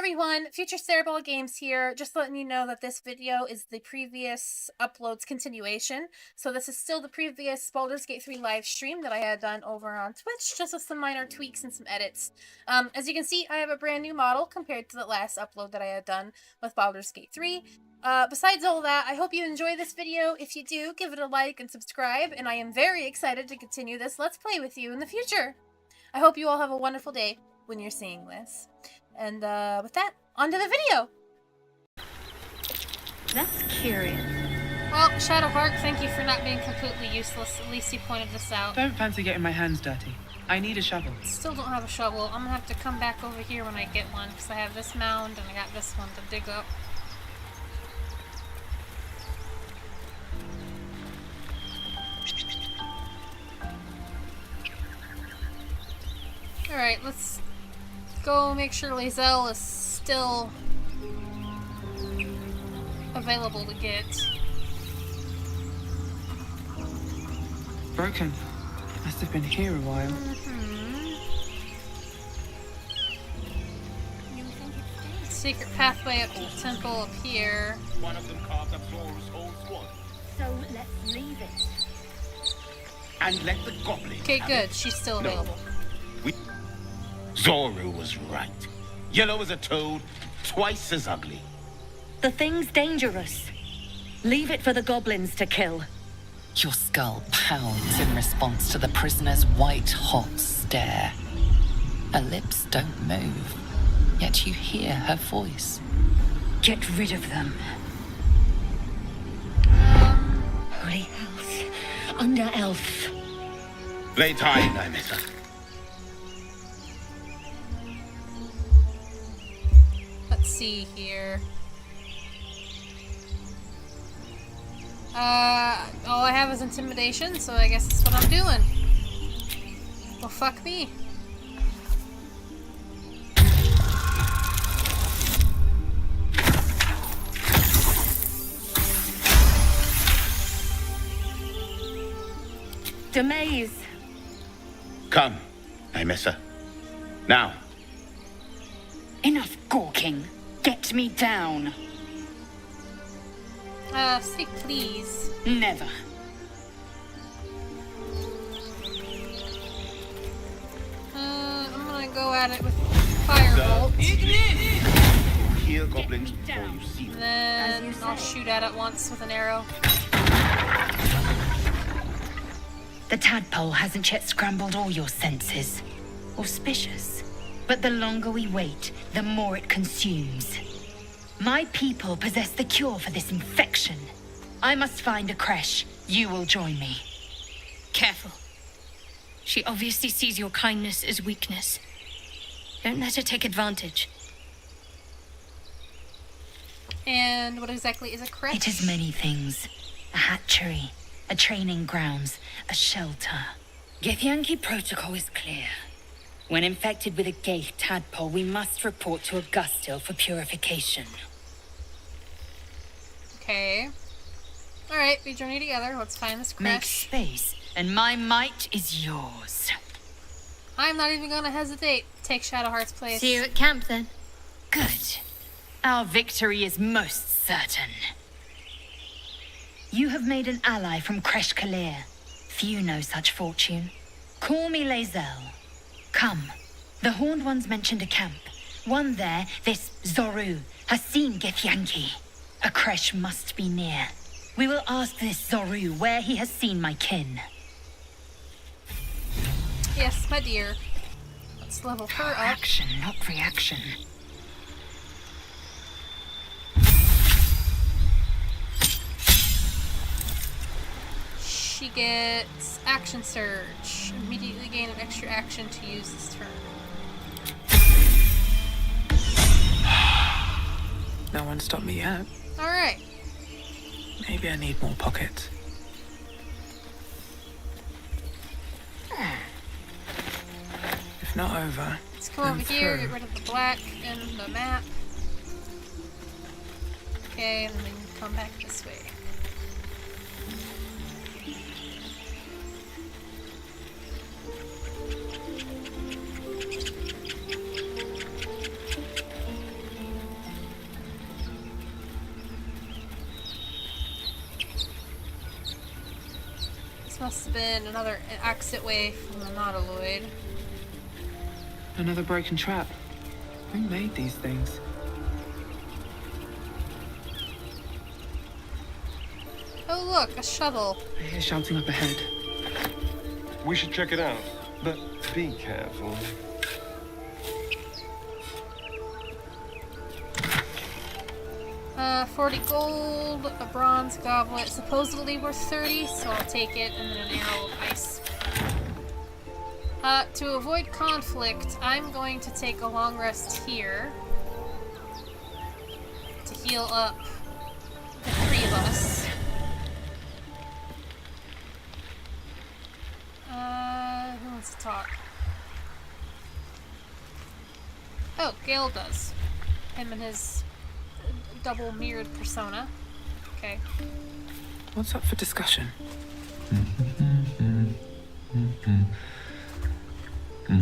everyone, Future Cerebral Games here, just letting you know that this video is the previous upload's continuation. So this is still the previous Baldur's Gate 3 live stream that I had done over on Twitch, just with some minor tweaks and some edits. As you can see, I have a brand new model compared to the last upload that I had done with Baldur's Gate 3. Besides all that, I hope you enjoy this video. If you do, give it a like and subscribe, and I am very excited to continue this Let's Play with you in the future. I hope you all have a wonderful day when you're seeing this. And with that, on to the video! That's curious. Well, Shadowheart, thank you for not being completely useless. At least you pointed this out. Don't fancy getting my hands dirty. I need a shovel. Still don't have a shovel. I'm gonna have to come back over here when I get one, because I have this mound and I got this one to dig up. Alright, let's go make sure Lae'zel is still available to get. Broken. Must have been here a while. Secret pathway up to the temple up here. One of them carved up Zoru's whole squad. So let's leave it. And let the goblin. Okay, good. She's still available. Zoru was right. Yellow as a toad, twice as ugly. The thing's dangerous. Leave it for the goblins to kill. Your skull pounds in response to the prisoner's white-hot stare. Her lips don't move, yet you hear her voice. Get rid of them. Holy house. Under elf. Lay tight, I miss her. Let's see here. All I have is intimidation, so I guess that's what I'm doing. Well, fuck me. Demaze. Come, I miss her. Now. Enough gawking. Get me down. Say please. Never. I'm gonna go at it with firebolt. Hear goblins before you see them. Then I'll shoot at it once with an arrow. The tadpole hasn't yet scrambled all your senses. Auspicious. But the longer we wait, the more it consumes. My people possess the cure for this infection. I must find a creche. You will join me. Careful. She obviously sees your kindness as weakness. Don't let her take advantage. And what exactly is a creche? It is many things. A hatchery, a training grounds, a shelter. Githyanki protocol is clear. When infected with a gith tadpole, we must report to Augustil for purification. Okay. Alright, we journey together. Let's find this Make creche. space, and my might is yours. I'm not even gonna hesitate. Take Shadowheart's place. See you at camp then. Good. Our victory is most certain. You have made an ally from Kresh Kalir. Few know such fortune. Call me Lae'zel. Come. The Horned Ones mentioned a camp. One there, this Zoru, has seen Githyanki. A creche must be near. We will ask this Zoru where he has seen my kin. Yes, my dear. Let's level her up. Action, not reaction. She gets action surge. Immediately gain an extra action to use this turn. No one stopped me yet. Alright. Maybe I need more pockets. If not over, Let's come over then here, through. get rid of the black in the map. Okay, and then come back this way. This must have been another exit way from the Nautiloid. Another broken trap. Who made these things? Oh look, a shuttle. I hear shouting up ahead. We should check it out, but be careful. Uh, 40 gold, a bronze goblet, supposedly worth 30, so I'll take it, and then an arrow of ice. To avoid conflict, I'm going to take a long rest here to heal up the three of us. Who wants to talk? Oh, Gale does. Him and his double mirrored persona. Okay. What's up for discussion? I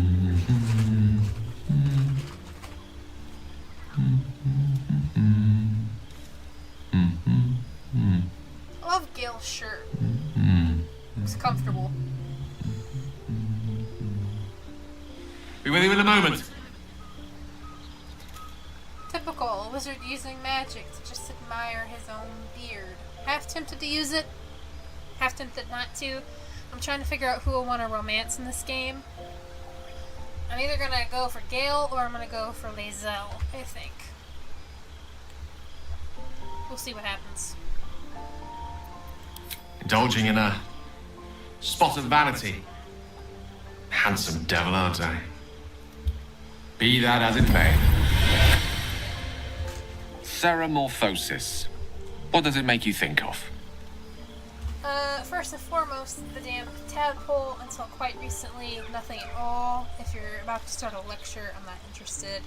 love Gale's shirt. It's comfortable. Be with you in a moment. Typical, a wizard using magic to just admire his own beard. Half tempted to use it, half tempted not to. I'm trying to figure out who I want to romance in this game. I'm either gonna go for Gale or I'm gonna go for Lae'zel, I think. We'll see what happens. Indulging in a spot of vanity. Handsome devil, aren't I? Be that as it may. Ceramorphosis. What does it make you think of? First and foremost, the damn tadpole. Until quite recently, nothing at all. If you're about to start a lecture, I'm not interested.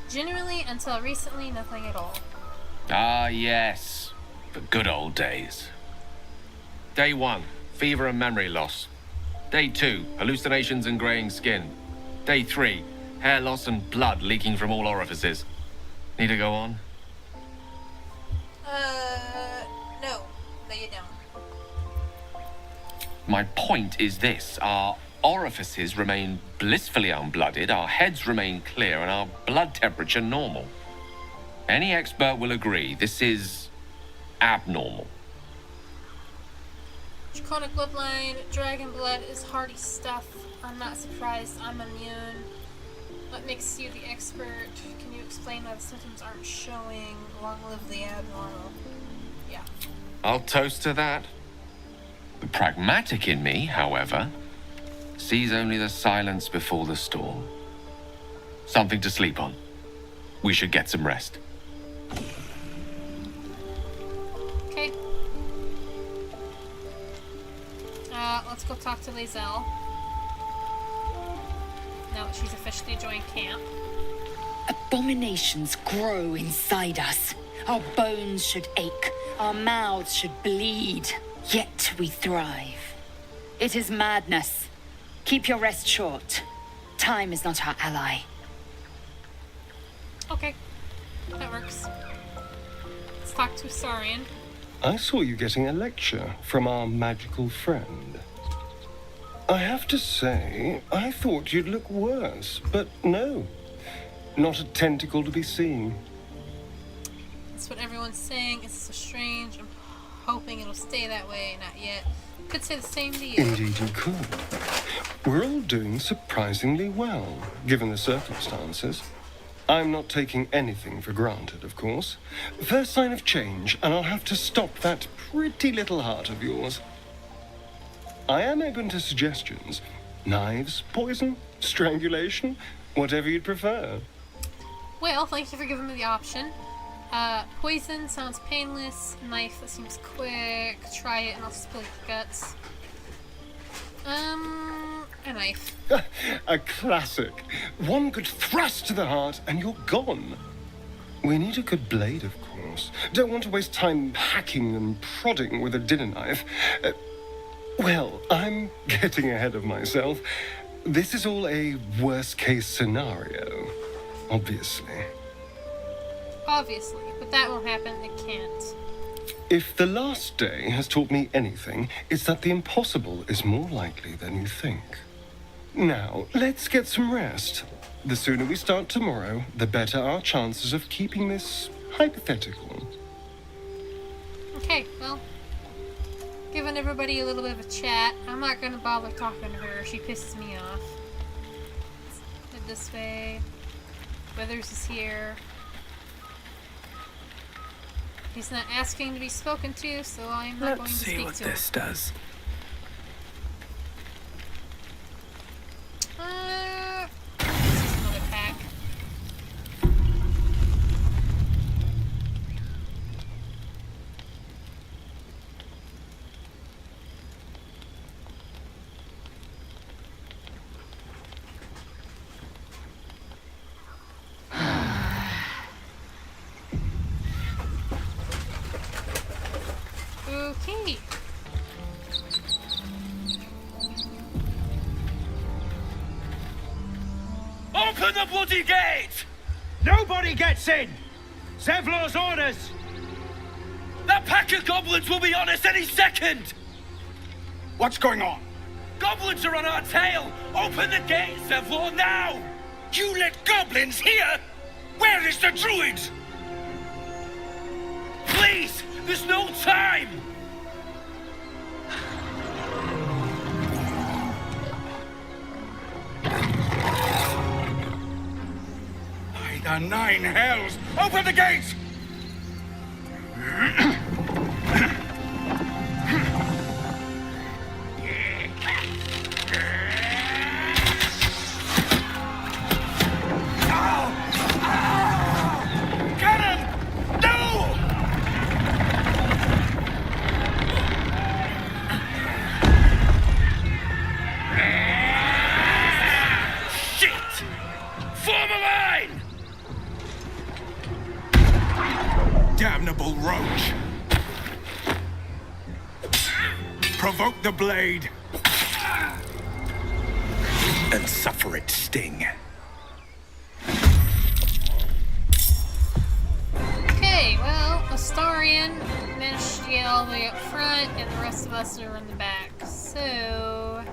Generally, until recently, nothing at all. Ah, yes. The good old days. Day 1, fever and memory loss. Day 2, hallucinations and greying skin. Day 3, hair loss and blood leaking from all orifices. Need to go on? No. No, you don't. My point is this. Our orifices remain blissfully unblooded, our heads remain clear, and our blood temperature normal. Any expert will agree this is abnormal. Draconic bloodline, dragon blood is hardy stuff. I'm not surprised. I'm immune. What makes you the expert? Can you explain why the symptoms aren't showing? Long live the abnormal. Yeah. I'll toast to that. The pragmatic in me, however, sees only the silence before the storm. Something to sleep on. We should get some rest. Okay. Let's go talk to Lae'zel. Now that she's officially joined camp. Abominations grow inside us. Our bones should ache. Our mouths should bleed. Yet we thrive. It is madness. Keep your rest short. Time is not our ally. Okay. That works. Let's talk to Astarion. I saw you getting a lecture from our magical friend. I have to say, I thought you'd look worse, but no. Not a tentacle to be seen. That's what everyone's saying. It's so strange. I'm hoping it'll stay that way. Not yet. Could say the same to you. Indeed you could. We're all doing surprisingly well, given the circumstances. I'm not taking anything for granted, of course. First sign of change, and I'll have to stop that pretty little heart of yours. I am open to suggestions. Knives, poison, strangulation, whatever you'd prefer. Well, thank you for giving me the option. Poison sounds painless. Knife, that seems quick. Try it and I'll spill your guts. A knife. A classic. One good thrust to the heart and you're gone. We need a good blade, of course. Don't want to waste time hacking and prodding with a dinner knife. Well, I'm getting ahead of myself. This is all a worst-case scenario, obviously. Obviously, but that won't happen. It can't. If the last day has taught me anything, it's that the impossible is more likely than you think. Now, let's get some rest. The sooner we start tomorrow, the better our chances of keeping this hypothetical. Okay, well, giving everybody a little bit of a chat. I'm not gonna bother talking to her. She pisses me off. Let's head this way. Withers is here. He's not asking to be spoken to, so I'm not going to speak to him. Let's see what this does. This is another pack. Okay. Open the bloody gate! Nobody gets in! Zevlor's orders! That pack of goblins will be on us any second! What's going on? Goblins are on our tail! Open the gate, Zevlor, now! You let goblins here? Where is the druid? Please! There's no time! By the nine hells! Open the gates! Damnable roach! Provoke the blade and suffer its sting. Okay, well, Astarion managed to get all the way up front, and the rest of us are in the back. So,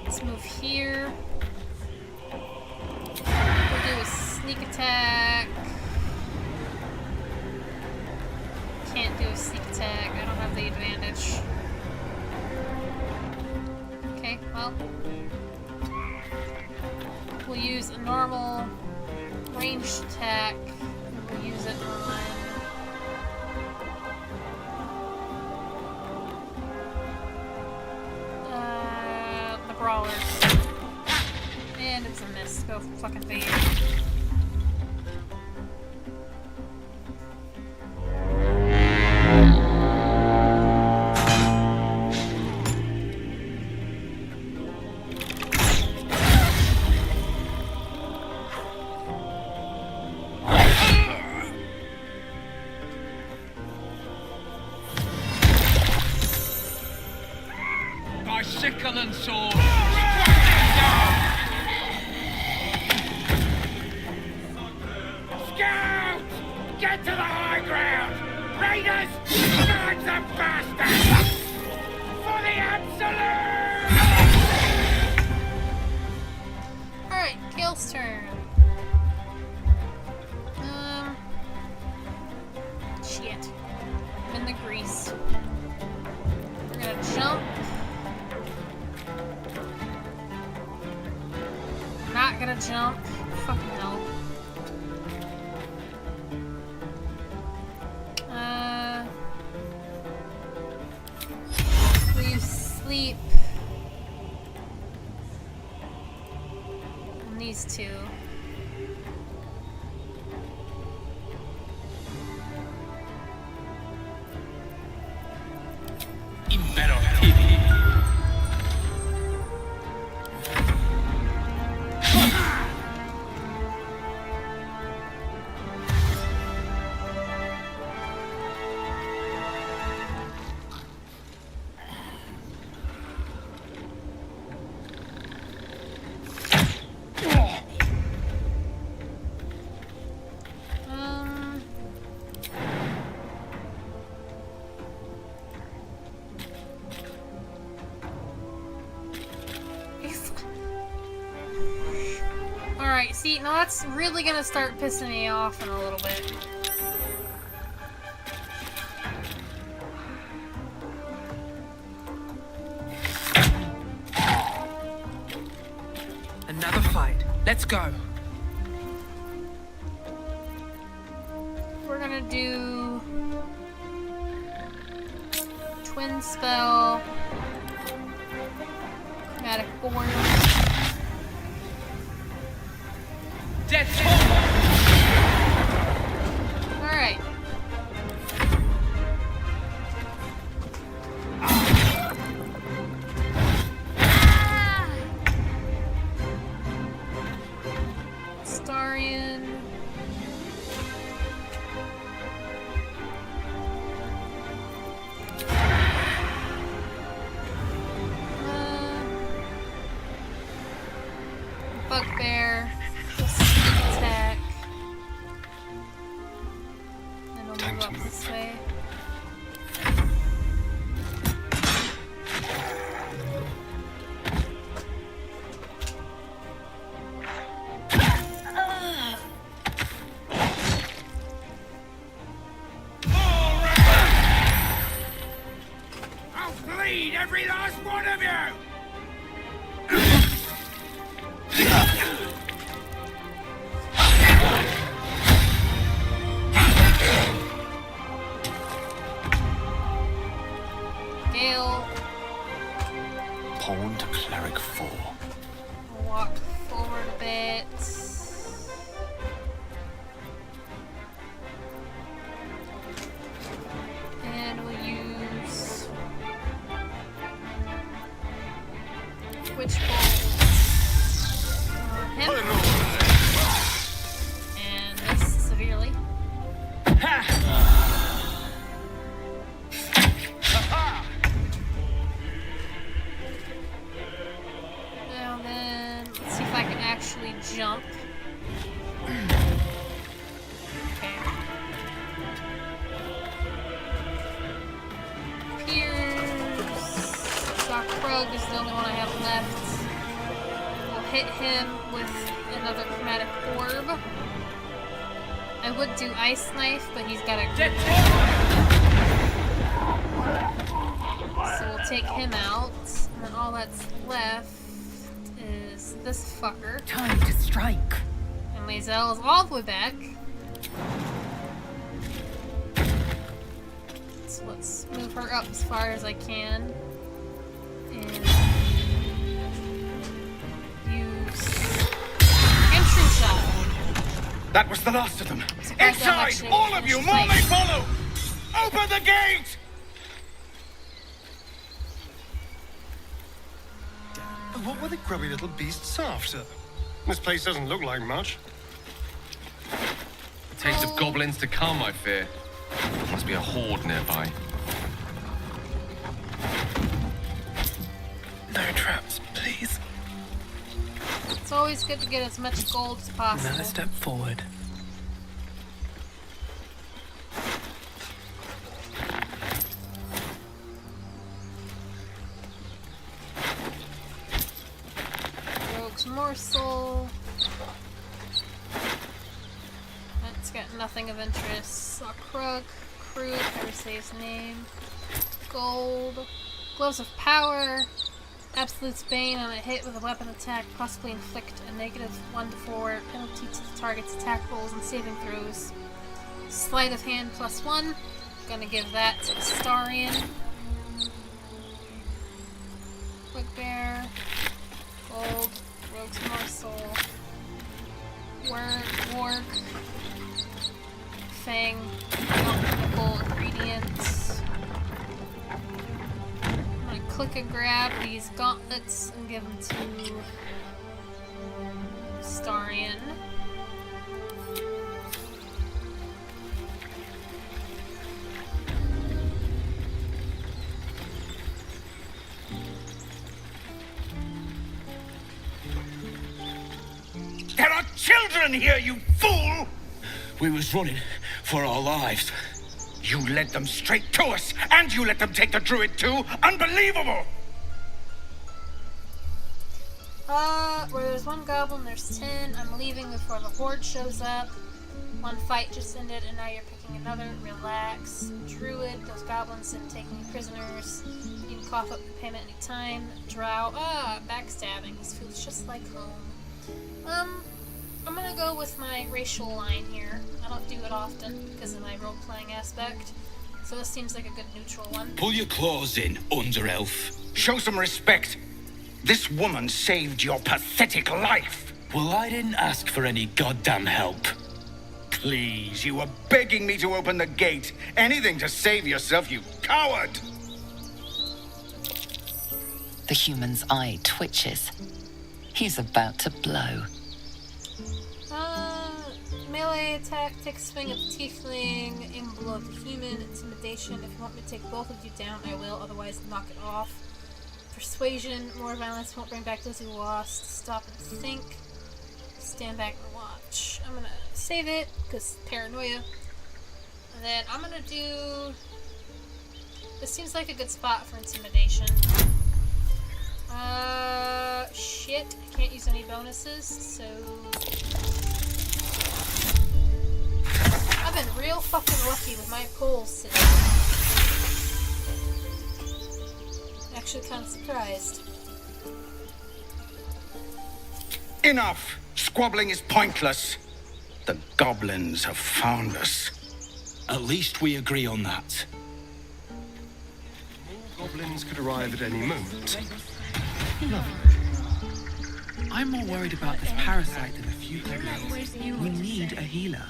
let's move here. We'll do a sneak attack. Can't do a sneak attack. I don't have the advantage. Okay, well, we'll use a normal ranged attack. We'll use it on the brawlers. And it's a miss. Go fucking figure. By sickle and sword! Scout! Get to the high ground! Raiders! Smash the bastards! For the absolute! Alright, Gale's turn. Shit. I'm in the grease. We're gonna jump. Not gonna jump. Fucking no. Will you sleep on these two? Alright, see, now that's really gonna start pissing me off in a little bit. Another fight. Let's go. We're gonna do... Twin spell... Chromatic orb... Dead. Alright. Astarion. Bugbear. Attack. And we'll move up this way. I'll bleed every last one of you! Gale. Pawn to cleric 4. Walk forward a bit. And we'll use Witch Bolt on him. And this severely. Now then, let's see if I can actually jump. Okay. Pierce. Krug is the only one I have left. We'll hit him with another chromatic orb. I would do Ice Knife, but he's got a grip. So we'll take him out. And then all that's left is this fucker. Time to strike. And Lae'zel is all the way back. So let's move her up as far as I can. And use entry shot. That was the last of them. Surprised I'm Inside! actually All of you! finished More may fighting. follow! Open the gate! What were the grubby little beasts after? This place doesn't look like much. A taste of goblins to come, I fear. Must be a horde nearby. No traps, please. It's always good to get as much gold as possible. Another step forward. Rogue's Morsel. That's got nothing of interest. Saw Krug, Krug, never say his name. Gold. Gloves of Power. Absolute's Bane on a hit with a weapon attack, possibly inflict a negative 1 to 4 penalty to the target's attack rolls and saving throws. Sleight of Hand +1. Gonna give that to Astarion. Bugbear. Gold. Rogue's Morsel. Warg. Fang. Alchemical Ingredients. I'm gonna click and grab these gauntlets and give them to Astarion. There are children here, you fool! We was running for our lives. You led them straight to us, and you let them take the druid too? Unbelievable! Where there's one goblin, there's 10. I'm leaving before the horde shows up. One fight just ended, and now you're picking another. Relax. Druid, those goblins and taking prisoners. You can cough up the payment anytime. Drow, backstabbing. This feels just like home. I'm gonna go with my racial line here. I don't do it often because of my role-playing aspect. So this seems like a good neutral one. Pull your claws in, under-elf. Show some respect. This woman saved your pathetic life. Well, I didn't ask for any goddamn help. Please, you were begging me to open the gate. Anything to save yourself, you coward! The human's eye twitches. He's about to blow. Melee attack, take a swing at the tiefling, aim below the human, intimidation. If you want me to take both of you down, I will, otherwise knock it off. Persuasion, more violence won't bring back those who lost. Stop and think. Stand back and watch. I'm gonna save it, because paranoia. And then I'm gonna do... This seems like a good spot for intimidation. Shit. I can't use any bonuses, so... I've been real fucking lucky with my polls today. Actually kind of surprised. Enough! Squabbling is pointless. The goblins have found us. At least we agree on that. Goblins could arrive at any moment. I'm more worried about this parasite than a few goblins. We need a healer.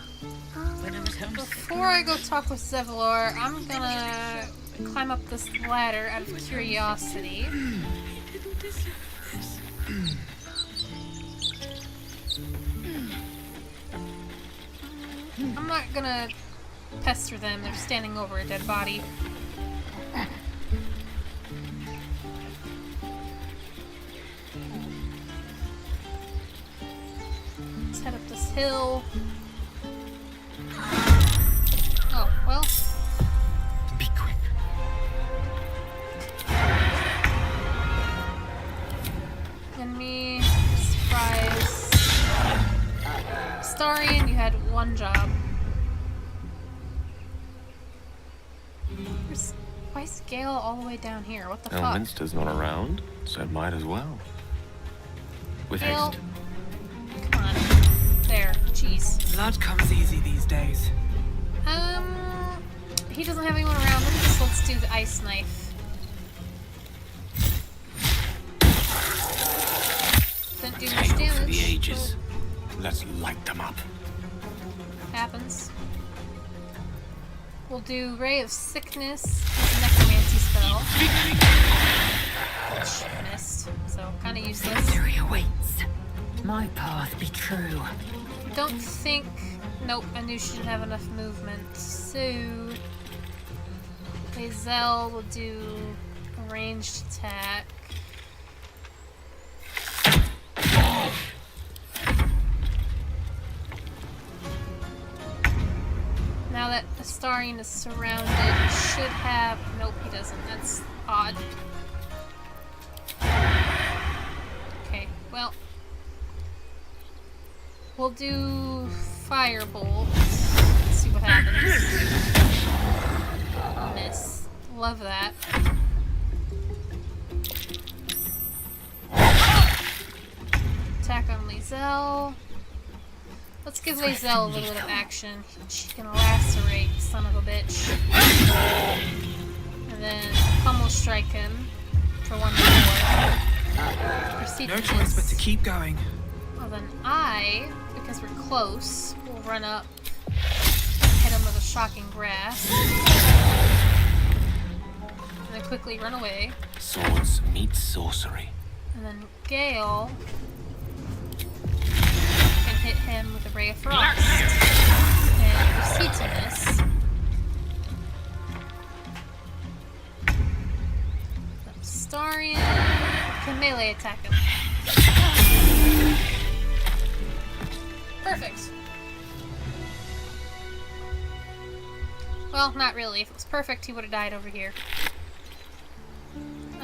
Before I go talk with Zevlor, I'm gonna climb up this ladder out of curiosity. I'm not gonna pester them, they're standing over a dead body. Let's head up this hill. Oh, well. Be quick. Enemy. Surprise. Astarion, you had one job. Why is Gale all the way down here? What the fuck? Elminster's not around, so it might as well. With Gale. haste. Come on. There. Jeez. Blood comes easy these days. He doesn't have anyone around him, just let's do the ice knife. Didn't do much Tale for damage. the ages. Let's light them up. Happens. We'll do Ray of Sickness, Necromancy spell. Which missed, so kind of useless. Victory awaits. My path be true. Don't think... Nope, I knew she didn't have enough movement. So... Lae'zel will do a ranged attack. Now that Astarion is surrounded, he should have... Nope, he doesn't. That's odd. Okay, well... We'll do Firebolt. Let's see what happens. Miss. Love that. Attack on Lae'zel. Let's give Lae'zel a little bit of action. She can lacerate, son of a bitch. And then Pummel strike him for 1 more. Proceed No to choice but to keep going. Well then I, because we're close, will run up, hit him with a shocking grasp, and then quickly run away. Swords meet sorcery. And then Gale can hit him with a Ray of Frost. And proceed to miss. Astarion can melee attack him. Perfect. Well, not really. If it was perfect, he would have died over here.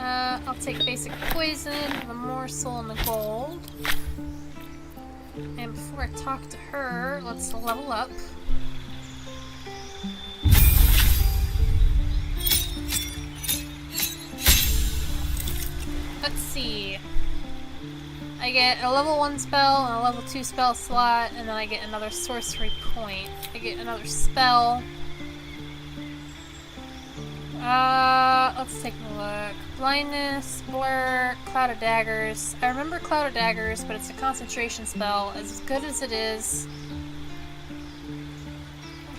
I'll take basic poison, the morsel, and the gold. And before I talk to her, let's level up. Let's see. I get a level 1 spell and a level 2 spell slot, and then I get another sorcery point. I get another spell. Let's take a look. Blindness, Blur, Cloud of Daggers. I remember Cloud of Daggers, but it's a concentration spell. As good as it is,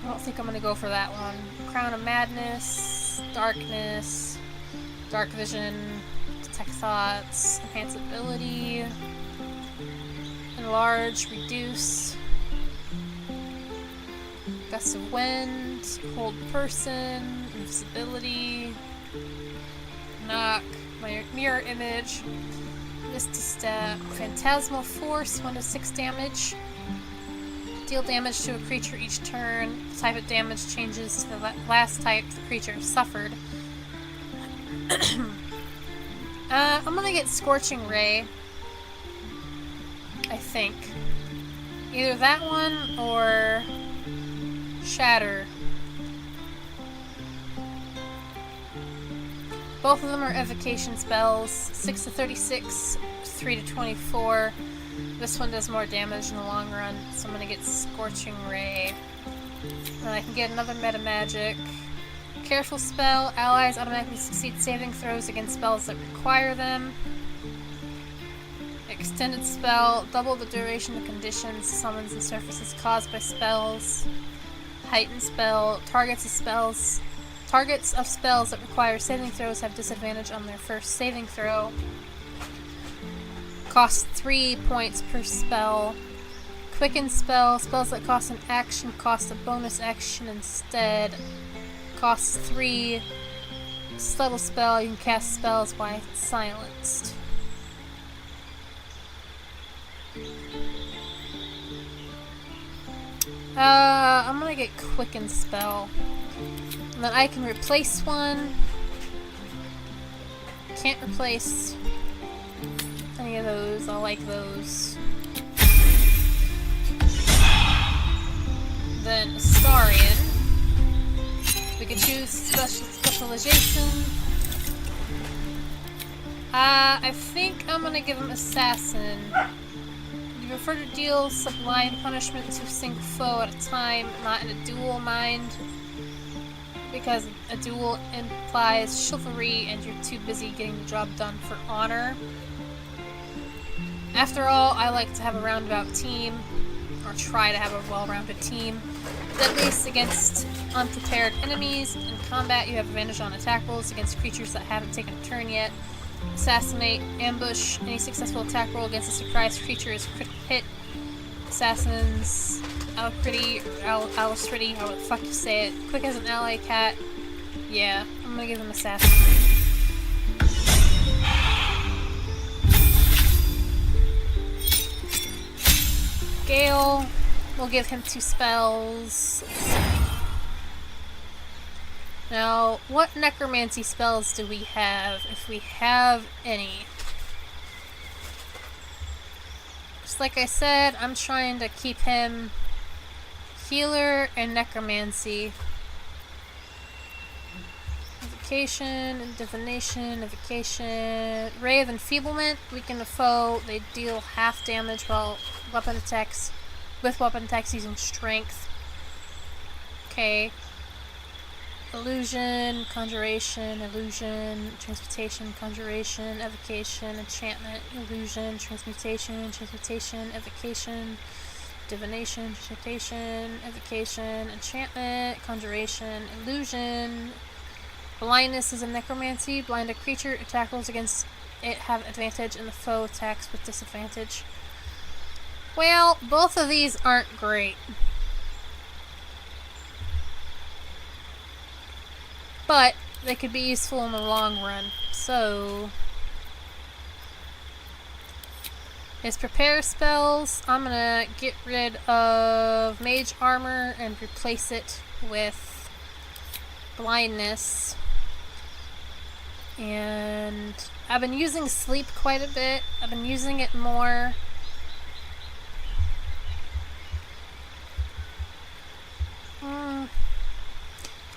I don't think I'm gonna go for that one. Crown of Madness, Darkness, Dark Vision, Detect Thoughts, Enhance Ability, Enlarge, Reduce, Gust of Wind, Hold Person, Invisibility, Knock, Mirror Image, Misty Step, Phantasmal Force, 1 to 6 damage. Deal damage to a creature each turn. The type of damage changes to the last type the creature suffered. I'm gonna get Scorching Ray. I think. Either that one or Shatter. Both of them are evocation spells. 6 to 36, 3 to 24. This one does more damage in the long run, so I'm gonna get Scorching Ray. And I can get another meta magic. Careful spell. Allies automatically succeed saving throws against spells that require them. Extended spell. Double the duration of conditions, summons, and surfaces caused by spells. Heightened spell. Targets of spells that require saving throws have disadvantage on their first saving throw. Costs 3 points per spell. Quicken spell. Spells that cost an action cost a bonus action instead. Costs 3. Subtle spell. You can cast spells while silenced. I'm gonna get Quicken spell. And then I can replace one. Can't replace any of those. I like those. Then Astarion. We could choose specialization. I think I'm gonna give him Assassin. You prefer to deal sublime punishment to a single foe at a time, not in a duel mind. Because a duel implies chivalry and you're too busy getting the job done for honor. After all, I like to have a roundabout team, or try to have a well-rounded team. Deadliest against unprepared enemies. In combat, you have advantage on attack rolls against creatures that haven't taken a turn yet. Assassinate, ambush. Any successful attack roll against a surprised creature is critical hit. Assassins, Alacrity, Alacrity, how the fuck you say it. Quick as an ally cat. Yeah, I'm gonna give him Assassin. Gale, we'll give him 2 spells. Now, what necromancy spells do we have, if we have any? Just like I said, I'm trying to keep him healer and necromancy. Evocation, divination, evocation. Ray of Enfeeblement, weaken the foe. They deal half damage while with weapon attacks using strength. Okay. Illusion, conjuration, illusion, transmutation, conjuration, evocation, enchantment, illusion, transmutation, evocation, divination, transmutation, evocation, enchantment, conjuration, illusion. Blindness is a necromancy. Blind a creature. Attack rolls against it have advantage and the foe attacks with disadvantage. Well, both of these aren't great. But they could be useful in the long run. So his prepare spells, I'm gonna get rid of mage armor and replace it with blindness. And I've been using sleep quite a bit. I've been using it more.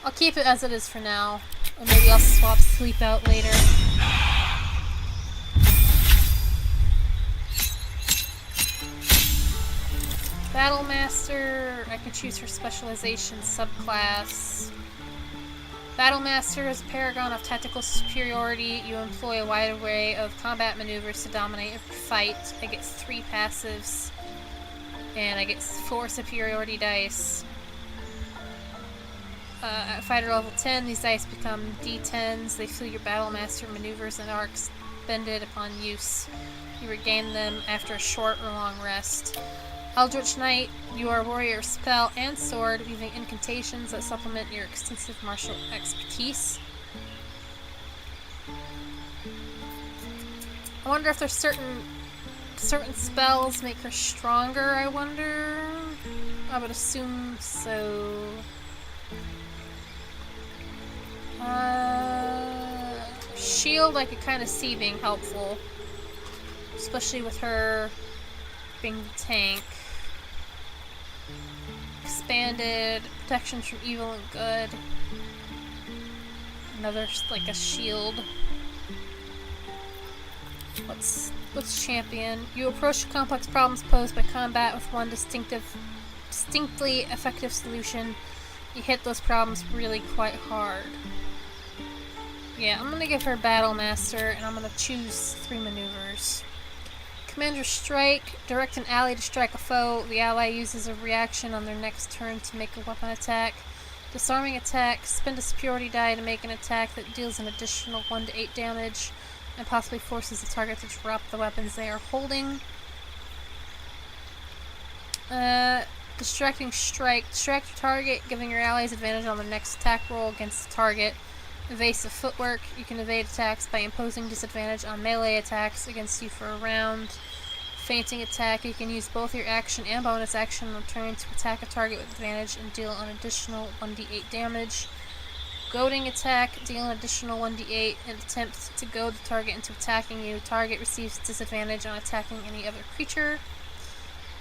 I'll keep it as it is for now. Or maybe I'll swap sleep out later. Battlemaster, I can choose her specialization subclass. Battlemaster is a paragon of tactical superiority. You employ a wide array of combat maneuvers to dominate every fight. I get 3 passives. And I get 4 superiority dice. At fighter level 10, these dice become D10s. They fuel your Battlemaster maneuvers and are expended upon use. You regain them after a short or long rest. Eldritch Knight, you are a warrior of spell and sword, weaving incantations that supplement your extensive martial expertise. I wonder if there's certain spells make her stronger, I wonder? I would assume so. Shield I could kind of see being helpful. Especially with her being the tank. Expanded protection from evil and good. Another like a shield. What's champion? You approach complex problems posed by combat with one distinctly effective solution. You hit those problems really quite hard. Yeah, I'm gonna give her Battlemaster, and I'm gonna choose 3 maneuvers. Commander Strike. Direct an ally to strike a foe. The ally uses a reaction on their next turn to make a weapon attack. Disarming attack. Spend a superiority die to make an attack that deals an additional 1 to 8 damage, and possibly forces the target to drop the weapons they are holding. Distracting Strike. Distract your target, giving your allies advantage on their next attack roll against the target. Evasive Footwork. You can evade attacks by imposing disadvantage on melee attacks against you for a round. Fainting Attack. You can use both your action and bonus action on turn to attack a target with advantage and deal an additional 1d8 damage. Goading Attack. Deal an additional 1d8 and attempt to goad the target into attacking you. Target receives disadvantage on attacking any other creature.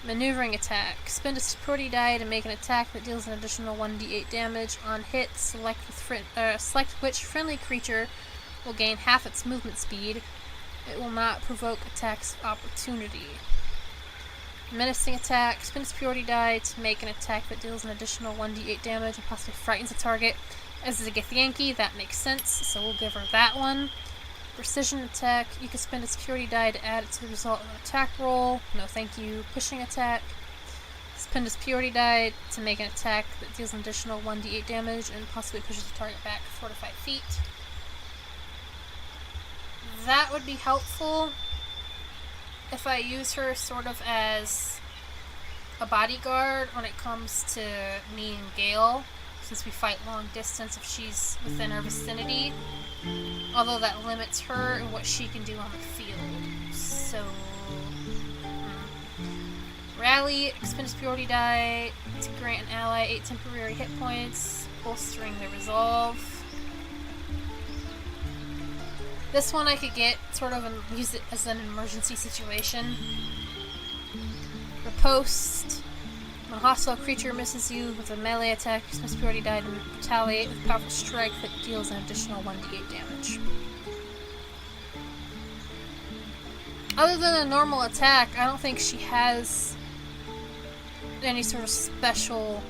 Maneuvering Attack. Spend a superiority die to make an attack that deals an additional 1d8 damage. On hit, select which friendly creature will gain half its movement speed. It will not provoke attacks of opportunity. Menacing Attack. Spend a superiority die to make an attack that deals an additional 1d8 damage and possibly frightens a target. As is a Githyanki, that makes sense, so we'll give her that one. Precision Attack. You can spend a security die to add it to the result of an attack roll. No thank you. Pushing Attack. Spend a security die to make an attack that deals an additional 1d8 damage and possibly pushes the target back 4 to 5 feet. That would be helpful if I use her sort of as a bodyguard when it comes to me and Gale, since we fight long distance if she's within our vicinity. Although that limits her and what she can do on the field. So... Rally, expend a superiority die to grant an ally 8 temporary hit points, bolstering their resolve. This one I could get sort of and use it as an emergency situation. Riposte. When a hostile creature misses you with a melee attack, use my superiority die to retaliate with a powerful strike that deals an additional 1d8 damage. Other than a normal attack, I don't think she has any sort of special,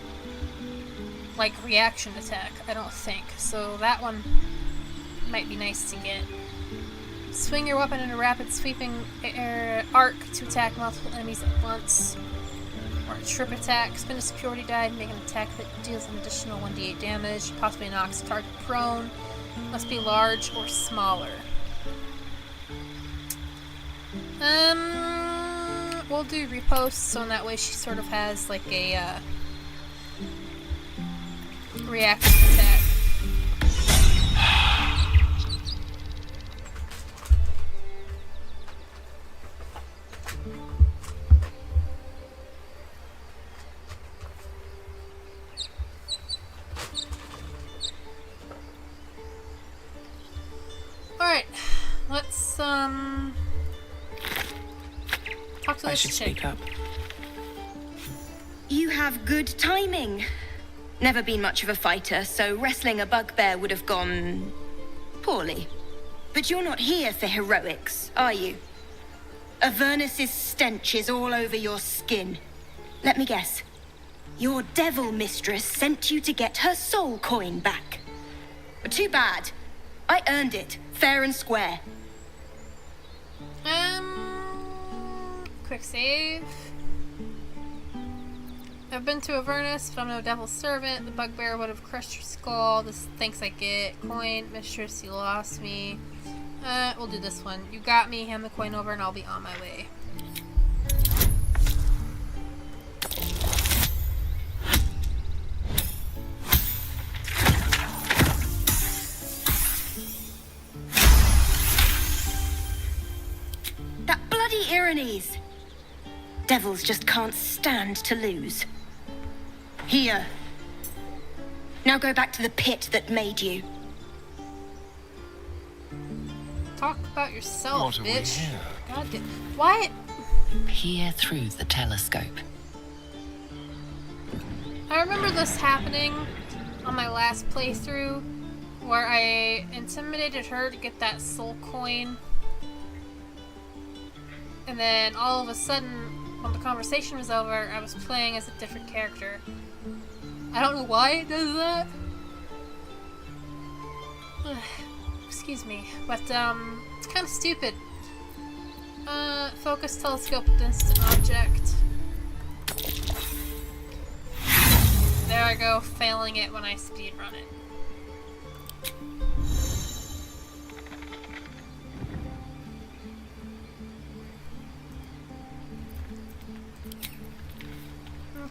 like, reaction attack. I don't think. So that one might be nice to get. Swing your weapon in a rapid sweeping arc to attack multiple enemies at once. Or a trip attack. Spend a superiority die to make an attack that deals an additional 1d8 damage, possibly knocks the target prone. Must be large or smaller. We'll do riposte, so in that way she sort of has like a reaction attack. should speak up. You have good timing. Never been much of a fighter, so wrestling a bugbear would have gone poorly. But you're not here for heroics, are you? Avernus's stench is all over your skin. Let me guess. Your devil mistress sent you to get her soul coin back. Too bad. I earned it, fair and square. Quick save. I've been to Avernus, but I'm no devil's servant. The bugbear would have crushed your skull. This thanks I get. Coin, mistress, you lost me. We'll do this one. You got me, hand the coin over, and I'll be on my way. That bloody Irenes! Devils just can't stand to lose. Here. Now go back to the pit that made you. Talk about yourself, What are we bitch. here? God damn. Why? Peer through the telescope. I remember this happening on my last playthrough, where I intimidated her to get that soul coin. And then all of a sudden, when the conversation was over, I was playing as a different character. I don't know why it does that. Excuse me. But, it's kind of stupid. Focus telescope distant object. There I go, failing it when I speedrun it.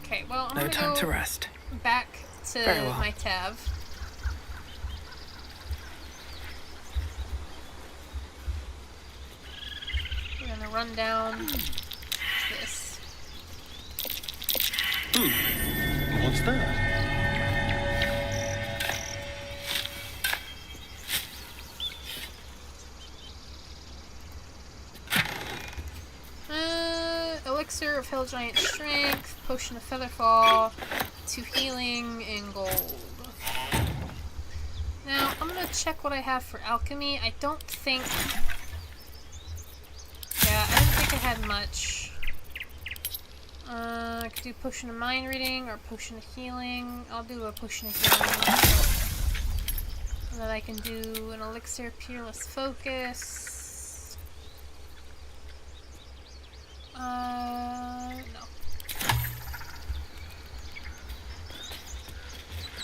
Okay, well, I'm No gonna time go to rest. back to Very well. my Tav. We're gonna run down this. What's that? Elixir of Hill Giant Strength, Potion of Featherfall, 2 healing, and gold. Now, I'm gonna check what I have for alchemy. I don't think... Yeah, I didn't think I had much. I could do Potion of Mind Reading or Potion of Healing. I'll do a Potion of Healing. And then I can do an Elixir Peerless Focus. No.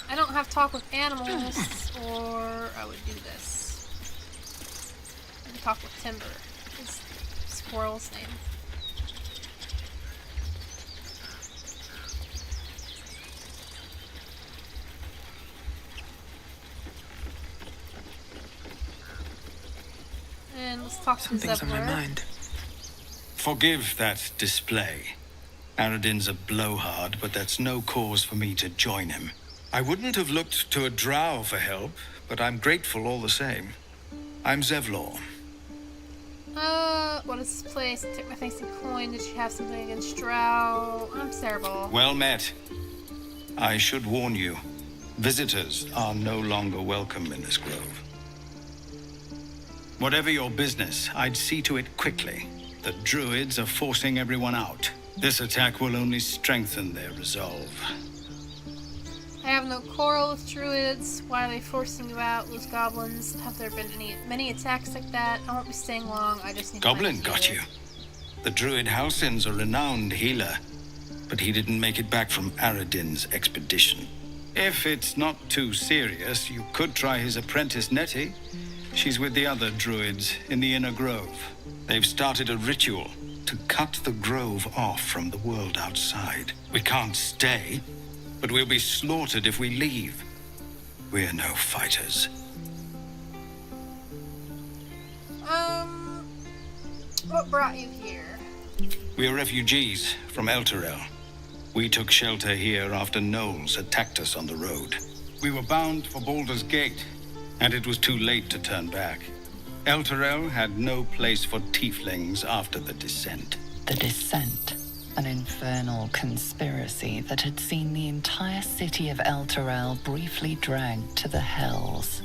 I don't have talk with animals, or I would do this. And talk with Timber. Is Squirrel's name. And let's talk to Something's on my Zevlor. mind. Forgive that display. Aradin's a blowhard, but that's no cause for me to join him. I wouldn't have looked to a drow for help, but I'm grateful all the same. I'm Zevlor. What is this place? Take my fancy coin. Did she have something against Drow? I'm Cerebral. Well met. I should warn you, visitors are no longer welcome in this grove. Whatever your business, I'd see to it quickly. The druids are forcing everyone out. This attack will only strengthen their resolve. I have no quarrel with druids. Why are they forcing you out? Those goblins. Have there been many attacks like that? I won't be staying long. I just need Goblin to find a got healer. you. The druid Halsin's a renowned healer, but he didn't make it back from Aradin's expedition. If it's not too serious, you could try his apprentice Nettie. She's with the other druids in the inner grove. They've started a ritual to cut the grove off from the world outside. We can't stay, but we'll be slaughtered if we leave. We're no fighters. What brought you here? We're refugees from Elturel. We took shelter here after gnolls attacked us on the road. We were bound for Baldur's Gate, and it was too late to turn back. Elturel had no place for tieflings after the descent. The Descent, an infernal conspiracy that had seen the entire city of Elturel briefly dragged to the hells.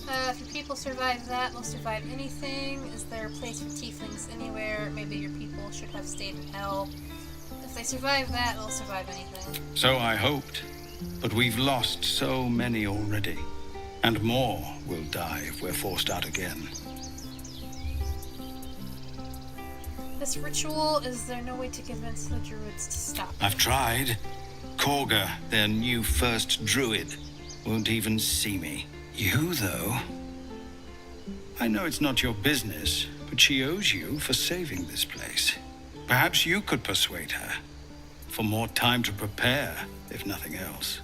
If your people survive that, they'll survive anything. Is there a place for tieflings anywhere? Maybe your people should have stayed in hell. If they survive that, they'll survive anything. So I hoped. But we've lost so many already. And more will die if we're forced out again. This ritual, is there no way to convince the druids to stop? I've tried. Kagha, their new first druid, won't even see me. You, though? I know it's not your business, but she owes you for saving this place. Perhaps you could persuade her. For more time to prepare, if nothing else.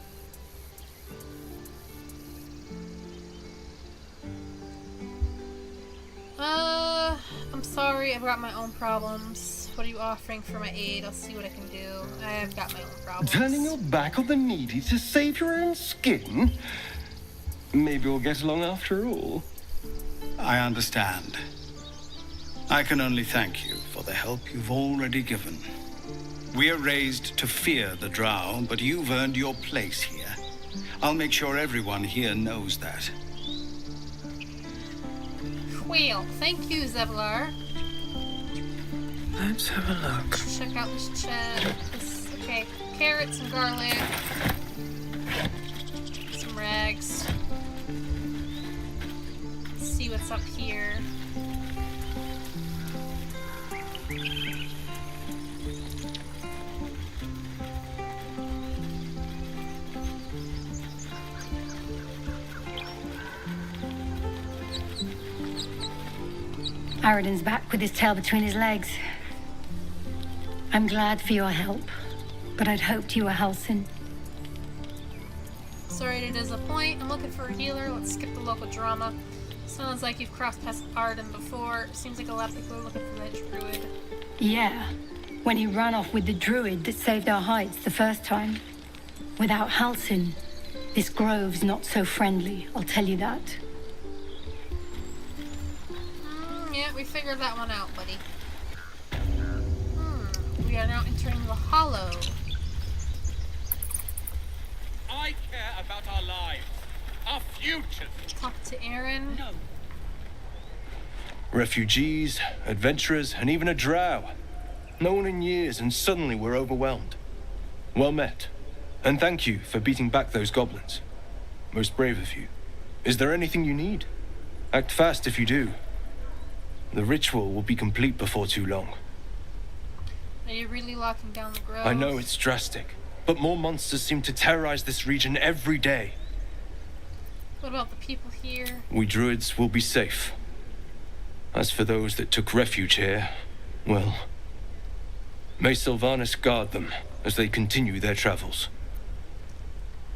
I'm sorry, I've got my own problems. What are you offering for my aid? I'll see what I can do. I've got my own problems. Turning your back on the needy to save your own skin? Maybe we'll get along after all. I understand. I can only thank you for the help you've already given. We are raised to fear the Drow, but you've earned your place here. I'll make sure everyone here knows that. Well, thank you, Zevlar. Let's have a look. Check out this chat. Okay, carrots and garlic. Some rags. Let's see what's up here. Aradin's back with his tail between his legs. I'm glad for your help, but I'd hoped you were halsin. Sorry to disappoint. I'm looking for a healer. Let's skip the local drama. Sounds like you've crossed past Arden before. Seems like a lot of people are looking for that druid. Yeah, when he ran off with the druid that saved our hides the first time. Without halsin, this grove's not so friendly, I'll tell you that. Yeah, we figured that one out, buddy. We are now entering the Hollow. I care about our lives, our futures. Talk to Aaron. No. Refugees, adventurers, and even a drow. No one in years, and suddenly we're overwhelmed. Well met. And thank you for beating back those goblins. Most brave of you. Is there anything you need? Act fast if you do. The ritual will be complete before too long. Are you really locking down the grove? I know it's drastic, but more monsters seem to terrorize this region every day. What about the people here? We druids will be safe. As for those that took refuge here, well, may Sylvanas guard them as they continue their travels.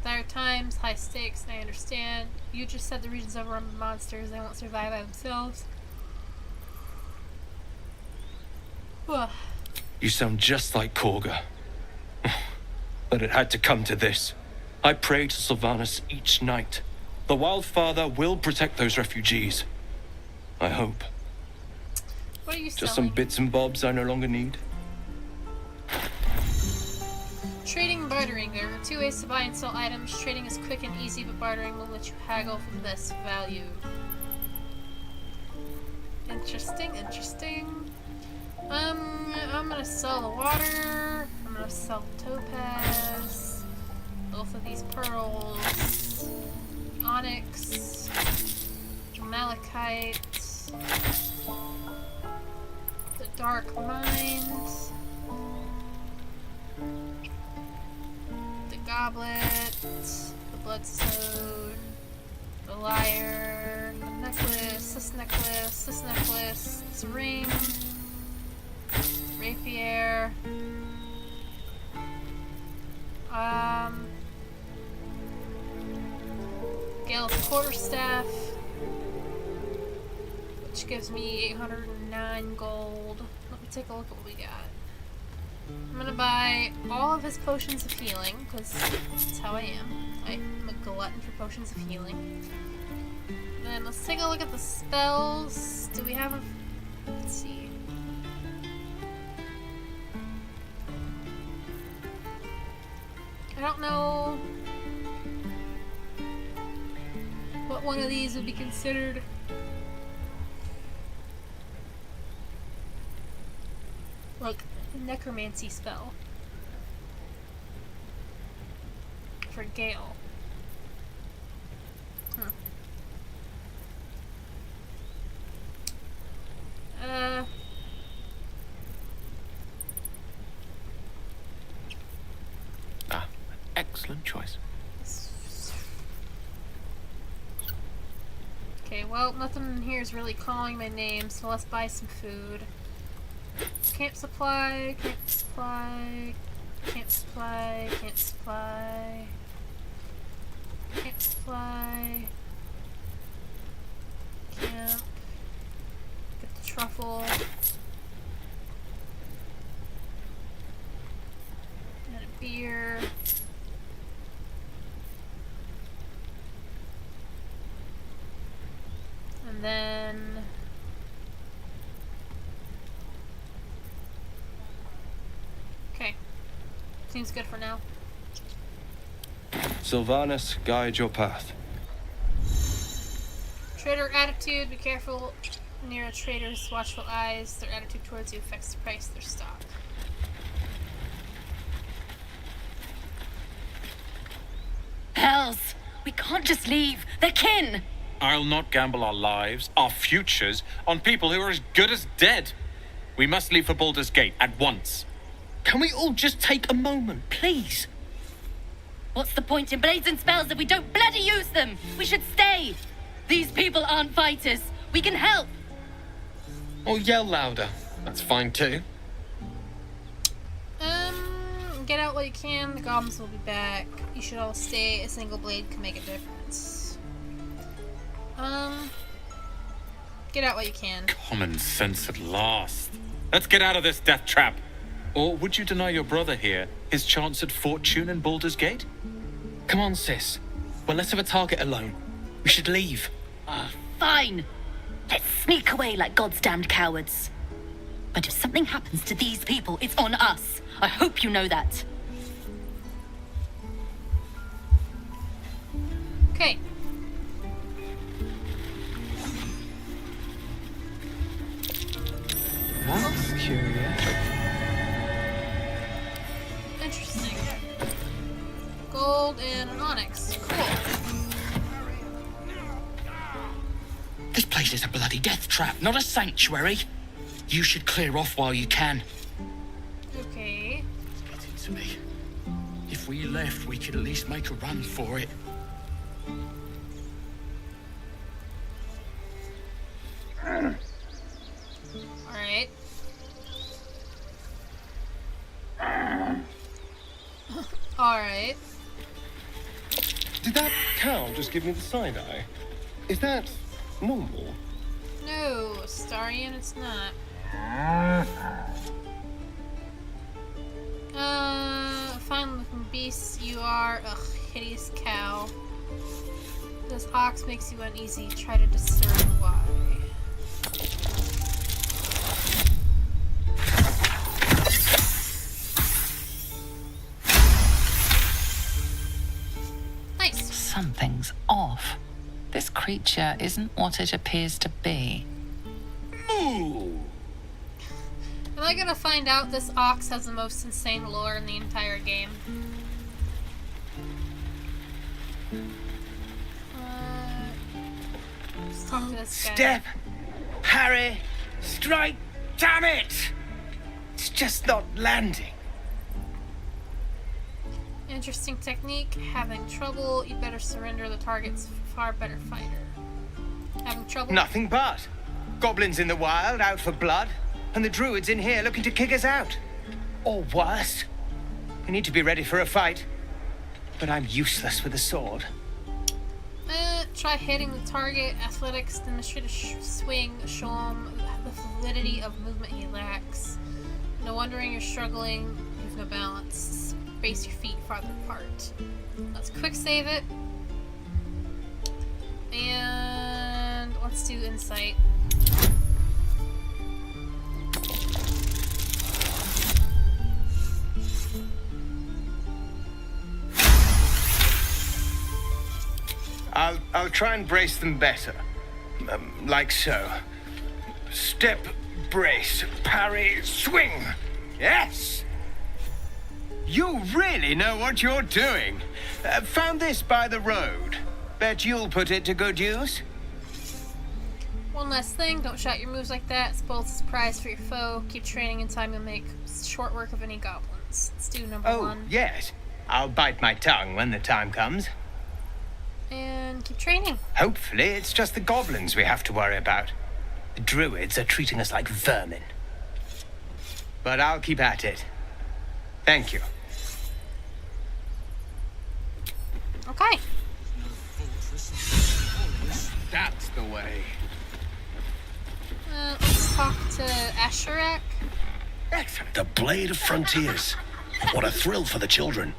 Dire times, high stakes, I understand. You just said the region's overrun with monsters. They won't survive by themselves. Ugh. You sound just like Kagha. But it had to come to this. I pray to Sylvanas each night. The Wildfather will protect those refugees. I hope. What are you Just selling? some bits and bobs I no longer need. Trading and bartering. There are 2 ways to buy and sell items. Trading is quick and easy, but bartering will let you haggle for the best value. Interesting, interesting. I'm gonna sell the water. I'm gonna sell the topaz. Both of these pearls. Onyx. Malachite. The dark mind. The goblet. The bloodstone. The lyre. The necklace. This necklace. This necklace. This ring. Rapier. Gale's quarterstaff, which gives me 809 gold. Let me take a look at what we got. I'm gonna buy all of his potions of healing, because that's how I am. I'm a glutton for potions of healing. Then let's take a look at the spells. Do we have a... Let's see. don't know what one of these would be considered. Like a necromancy spell for Gale. Excellent choice. Okay, well, nothing in here is really calling my name, so let's buy some food. Camp supply, camp supply, camp supply, camp supply, camp supply, camp, get the truffle, and a beer. And then okay. Seems good for now. Sylvanas, guide your path. Trader attitude, be careful near a trader's watchful eyes. Their attitude towards you affects the price of their stock. Hells! We can't just leave. They're kin! I'll not gamble our lives, our futures, on people who are as good as dead. We must leave for Baldur's Gate at once. Can we all just take a moment, please? What's the point in blades and spells if we don't bloody use them? We should stay! These people aren't fighters. We can help! Or yell louder. That's fine too. Get out while you can. The goblins will be back. You should all stay. A single blade can make a difference. Get out while you can. Common sense at last. Let's get out of this death trap. Or would you deny your brother here his chance at fortune in Baldur's Gate? Come on, sis. We're less of a target alone. We should leave. Fine! Let's sneak away like God's damned cowards. But if something happens to these people, it's on us. I hope you know that. Okay. That's curious. Interesting. Gold and an onyx. Cool. This place is a bloody death trap, not a sanctuary. You should clear off while you can. Okay. Get into me. If we left, we could at least make a run for it. Alright. Alright. Did that cow just give me the side eye? Is that normal? No, astarion, it's not. Fine looking beast you are. Ugh, hideous cow. This ox makes you uneasy. Try to discern why. Nice. Something's off. This creature isn't what it appears to be. Moo! Am I gonna find out this ox has the most insane lore in the entire game? Let's talk to this guy. Step, Harry, strike, damn it! It's just not landing. Interesting technique. Having trouble, you better surrender. The target's far better fighter. Having trouble? Nothing but. Goblins in the wild, out for blood, and the druids in here looking to kick us out. Or worse. We need to be ready for a fight. But I'm useless with a sword. Try hitting the target. Athletics, demonstrate a swing, show him the fluidity of movement he lacks. No wondering you're struggling. You've no balance. Space your feet farther apart. Let's quick save it. And let's do insight. I'll try and brace them better. Like so. Step, brace, parry, swing. Yes! You really know what you're doing. Found this by the road. Bet you'll put it to good use. One last thing, don't shout your moves like that. Spoils the surprise for your foe. Keep training in time you'll make short work of any goblins. Let's do number one. Oh, yes. I'll bite my tongue when the time comes. And keep training. Hopefully it's just the goblins we have to worry about. The druids are treating us like vermin. But I'll keep at it. Thank you. Okay. That's the way. Let's talk to Asherak. The Blade of Frontiers. What a thrill for the children.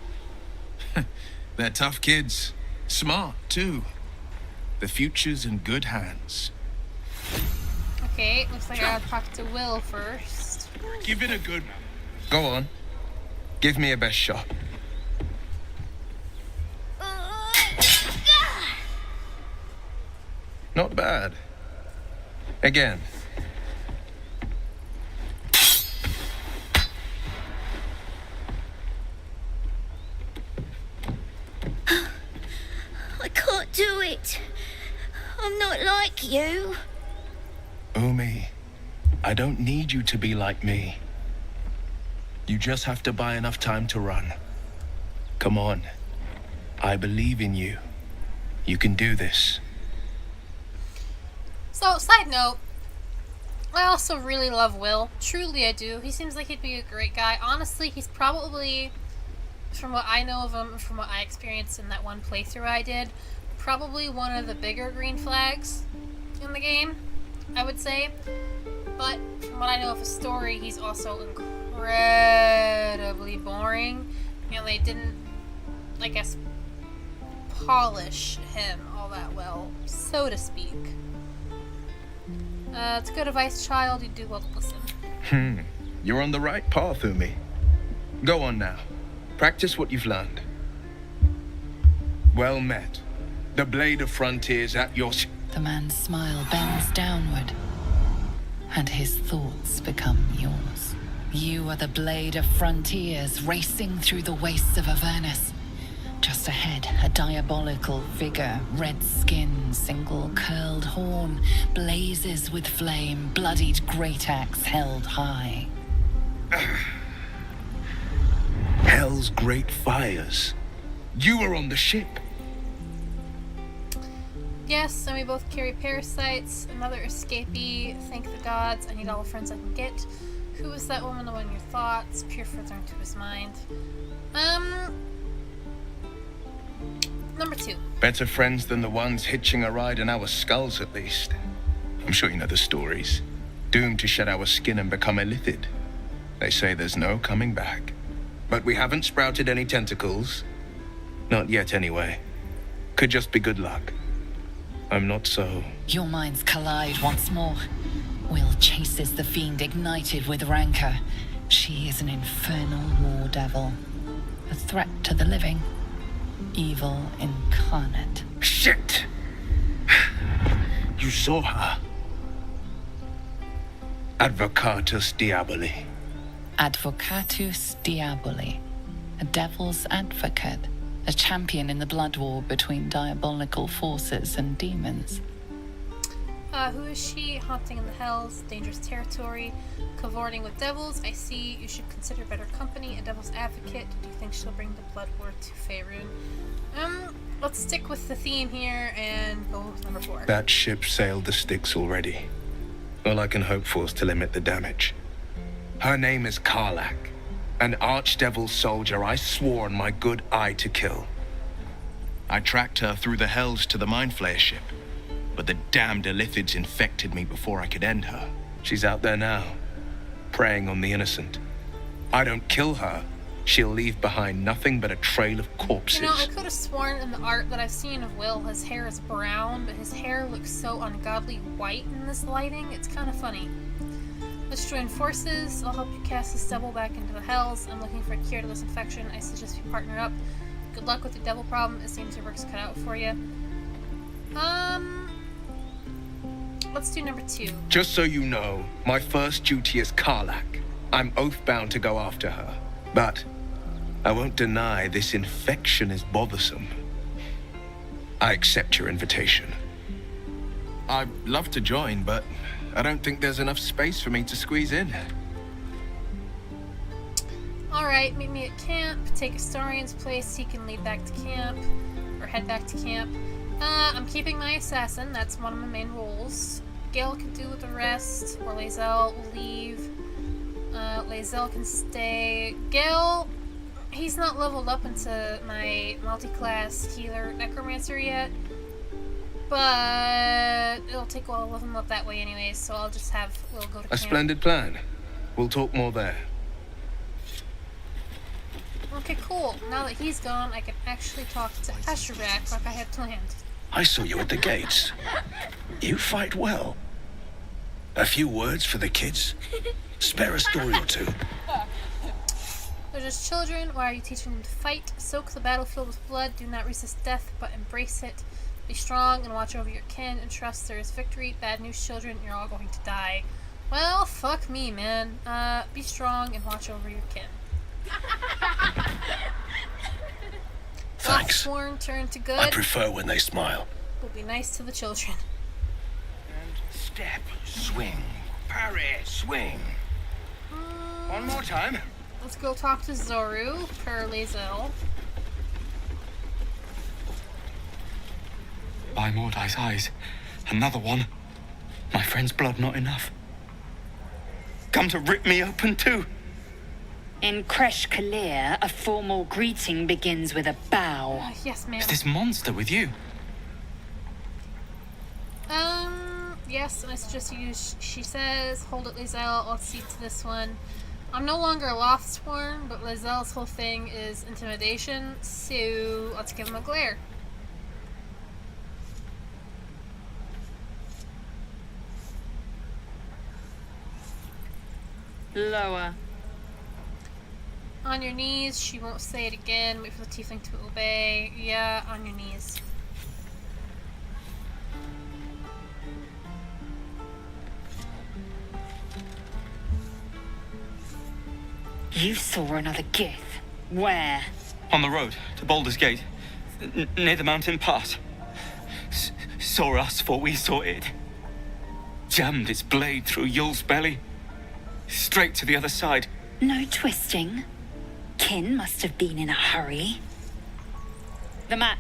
They're tough kids. Smart, too. The future's in good hands. Okay, looks like I gotta talk to Will first. Give it a good... Go on. Give me a best shot. Not bad. Again. I can't do it. I'm not like you. Umi, I don't need you to be like me. You just have to buy enough time to run. Come on. I believe in you. You can do this. So, side note, I also really love Will. Truly I do. He seems like he'd be a great guy. Honestly, he's probably, from what I know of him, and from what I experienced in that one playthrough I did, probably one of the bigger green flags in the game, I would say. But from what I know of his story, he's also incredibly boring, and they didn't, I guess, polish him all that well, so to speak. It's good advice, child. You do well to listen. You're on the right path, Umi. Go on now. Practice what you've learned. Well met. The Blade of Frontiers at your... The man's smile bends downward, and his thoughts become yours. You are the Blade of Frontiers, racing through the wastes of Avernus. Just ahead, a diabolical figure, red skin, single curled horn, blazes with flame, bloodied great axe held high. Hell's great fires. You were on the ship. Yes, and we both carry parasites. Another escapee. Thank the gods. I need all the friends I can get. Who was that woman? The one in your thoughts. Pure further into his mind. Number 2. Better friends than the ones hitching a ride in our skulls, at least. I'm sure you know the stories. Doomed to shed our skin and become illithid. They say there's no coming back. But we haven't sprouted any tentacles. Not yet, anyway. Could just be good luck. I'm not so... Your minds collide once more. Will chases the fiend ignited with rancor. She is an infernal war devil. A threat to the living. Evil incarnate. Shit! You saw her. Advocatus Diaboli. Advocatus Diaboli. A devil's advocate. A champion in the blood war between diabolical forces and demons. Who is she? Haunting in the hells, dangerous territory, cavorting with devils. I see. You should consider better company. A devil's advocate. Do you think she'll bring the blood war to Faerun? Let's stick with the theme here and go with number 4. That ship sailed the Styx already. All I can hope for is to limit the damage. Her name is Karlach, an archdevil soldier I swore on my good eye to kill. I tracked her through the hells to the mindflayer ship, but the damned illithids infected me before I could end her. She's out there now, preying on the innocent. I don't kill her, she'll leave behind nothing but a trail of corpses. You know, I could have sworn in the art that I've seen of Will, his hair is brown, but his hair looks so ungodly white in this lighting. It's kind of funny. Let's join forces. I'll help you cast this devil back into the hells. I'm looking for a cure to this infection. I suggest we partner up. Good luck with the devil problem. It seems your work's cut out for you. Let's do number 2. Just so you know, my first duty is Karlak. I'm oath-bound to go after her. But I won't deny this infection is bothersome. I accept your invitation. I'd love to join, but I don't think there's enough space for me to squeeze in. Alright, meet me at camp. Take Astarion's place. He can lead back to camp. Or head back to camp. I'm keeping my assassin. That's one of my main roles. Gale can do with the rest. Or Lae'zel will leave. Lae'zel can stay. Gale, he's not leveled up into my multi-class healer necromancer yet. But it'll take a while to level him up that way anyways, so I'll just have Will go to camp. A splendid plan. We'll talk more there. Okay, cool. Now that he's gone, I can actually talk to Ashurback like I had planned. I saw you at the gates. You fight well. A few words for the kids? Spare a story or two. They're just children. Why are you teaching them to fight? Soak the battlefield with blood. Do not resist death, but embrace it. Be strong and watch over your kin and trust there is victory. Bad news, children. You're all going to die. Well, fuck me, man. Be strong and watch over your kin. Thanks. Sworn turn to good. I prefer when they smile. We'll be nice to the children. And step, swing, parry, swing. One more time. Let's go talk to Zoru per Lae'zel. By Mordai's eyes, another one. My friend's blood not enough. Come to rip me open too. In Kresh Kalir, a formal greeting begins with a bow. Yes, ma'am. Is this monster with you? Yes, and I suggest you use, she says, hold it, Lae'zel. Let's see to this one. I'm no longer Lothsworn, but Lae'zel's whole thing is intimidation, so let's give him a glare. Lower. On your knees. She won't say it again. Wait for the tiefling to obey. Yeah, on your knees. You saw another gith. Where? On the road to Baldur's Gate, near the mountain pass. Saw us, for we saw it. Jammed its blade through Yul's belly. Straight to the other side. No twisting. Kin must have been in a hurry. The map.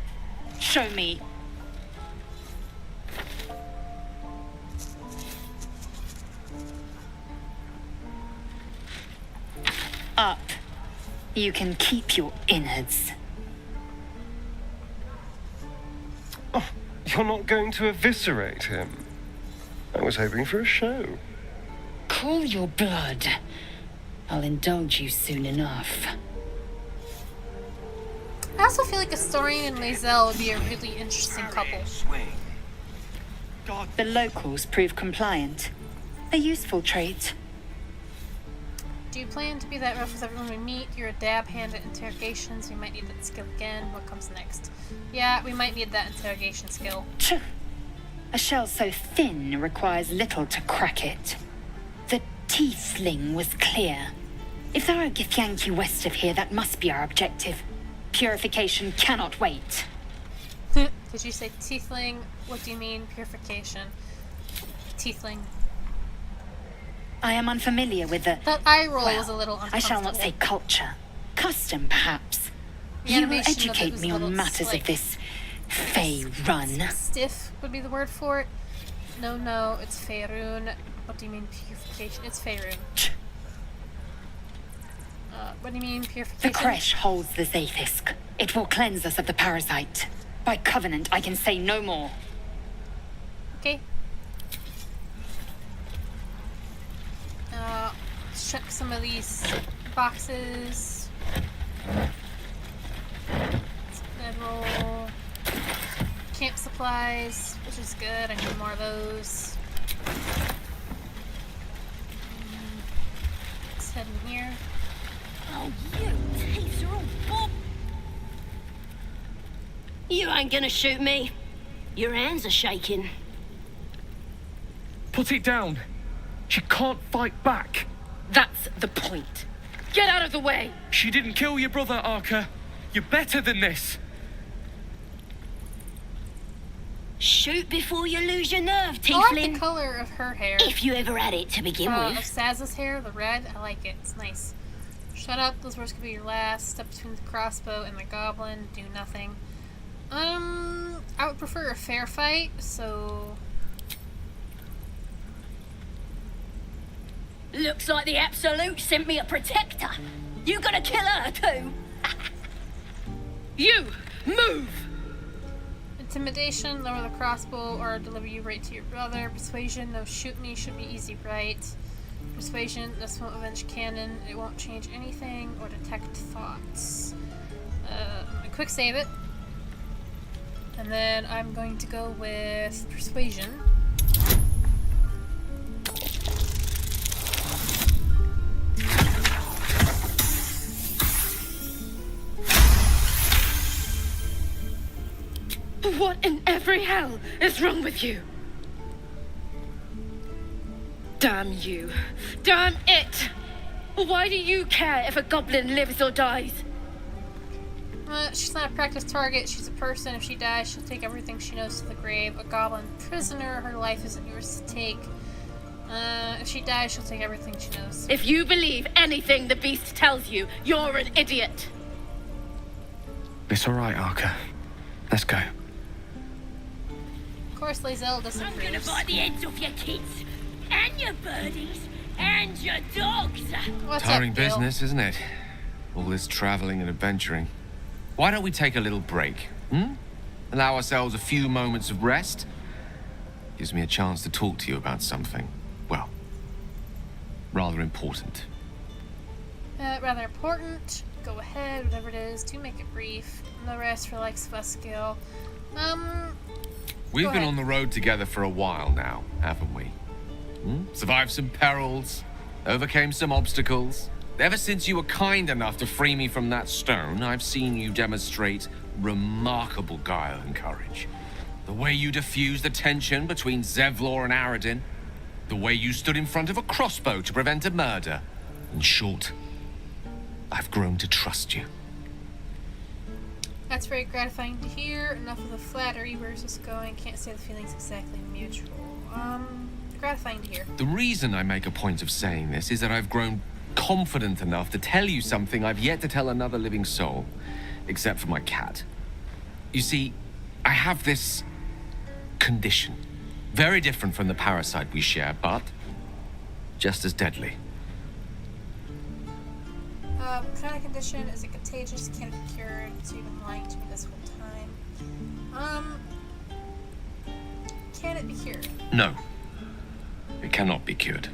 Show me. Up. You can keep your innards. Oh, you're not going to eviscerate him? I was hoping for a show. Cool your blood. I'll indulge you soon enough. I also feel like Astarion and Lae'zel would be a really interesting couple. The locals prove compliant. A useful trait. Do you plan to be that rough with everyone we meet? You're a dab hand at interrogations. We might need that skill again. What comes next? Yeah, we might need that interrogation skill. Tch. A shell so thin requires little to crack it. The tiefling was clear. If there are Githyanki west of here, that must be our objective. Purification cannot wait. Did you say tiefling? What do you mean, purification? Tiefling. I am unfamiliar with the... That eye roll was a little I shall not say culture. Custom, perhaps. You will educate me on matters of this Fey run. Stiff would be the word for it. No, it's Faerun. What do you mean purification? It's Faerun. What do you mean purification? The Kresh holds the Zaithisk. It will cleanse us of the parasite. By covenant, I can say no more. Okay. Let's check some of these boxes. Bedroll. Camp supplies, which is good. I need more of those. Let's head in here. Oh, you teeth are all bob. You ain't gonna shoot me. Your hands are shaking. Put it down. She can't fight back. That's the point. Get out of the way! She didn't kill your brother, Arca. You're better than this. Shoot before you lose your nerve, I like Tiefling. the color of her hair. If you ever had it to begin Of with. Saz's hair, the red. I like it. It's nice. Shut up. Those words could be your last. Step between the crossbow and the goblin. Do nothing. I would prefer a fair fight, so... Looks like the Absolute sent me a protector. You gonna kill her too? You! Move! Intimidation, lower the crossbow, or deliver you right to your brother. Persuasion, no shoot me, should be easy, right? Persuasion, this won't avenge cannon. It won't change anything or detect thoughts. I'm gonna quick save it. And then I'm going to go with Persuasion. What in every hell is wrong with you? Damn you. Damn it! Why do you care if a goblin lives or dies? She's not a practice target, she's a person. If she dies, she'll take everything she knows to the grave. A goblin prisoner, her life isn't yours to take. If she dies, she'll take everything she knows. If you believe anything the beast tells you, you're an idiot. It's alright, Arca. Let's go. Of course, Lae'zel doesn't I'm gonna bite the heads off your kids, and your birdies, and your dogs. What's Tiring up, Gale? business, isn't it? All this traveling and adventuring. Why don't we take a little break? Allow ourselves a few moments of rest? Gives me a chance to talk to you about something, well, rather important. Rather important. Go ahead, whatever it is. Do make it brief. No rest for likes of us, Gale. We've Go been ahead. on the road together for a while now, haven't we? Survived some perils, overcame some obstacles. Ever since you were kind enough to free me from that stone, I've seen you demonstrate remarkable guile and courage. The way you diffused the tension between Zevlor and Aradin. The way you stood in front of a crossbow to prevent a murder. In short, I've grown to trust you. That's very gratifying to hear. Enough of the flattery. Where's this going? Can't say the feeling's exactly mutual. Gratifying to hear. The reason I make a point of saying this is that I've grown confident enough to tell you something I've yet to tell another living soul, except for my cat. You see, I have this condition. Very different from the parasite we share, but just as deadly. What kind of condition? Is it contagious? Can it be cured? So you've been lying to me this whole time. Can it be cured? No, it cannot be cured.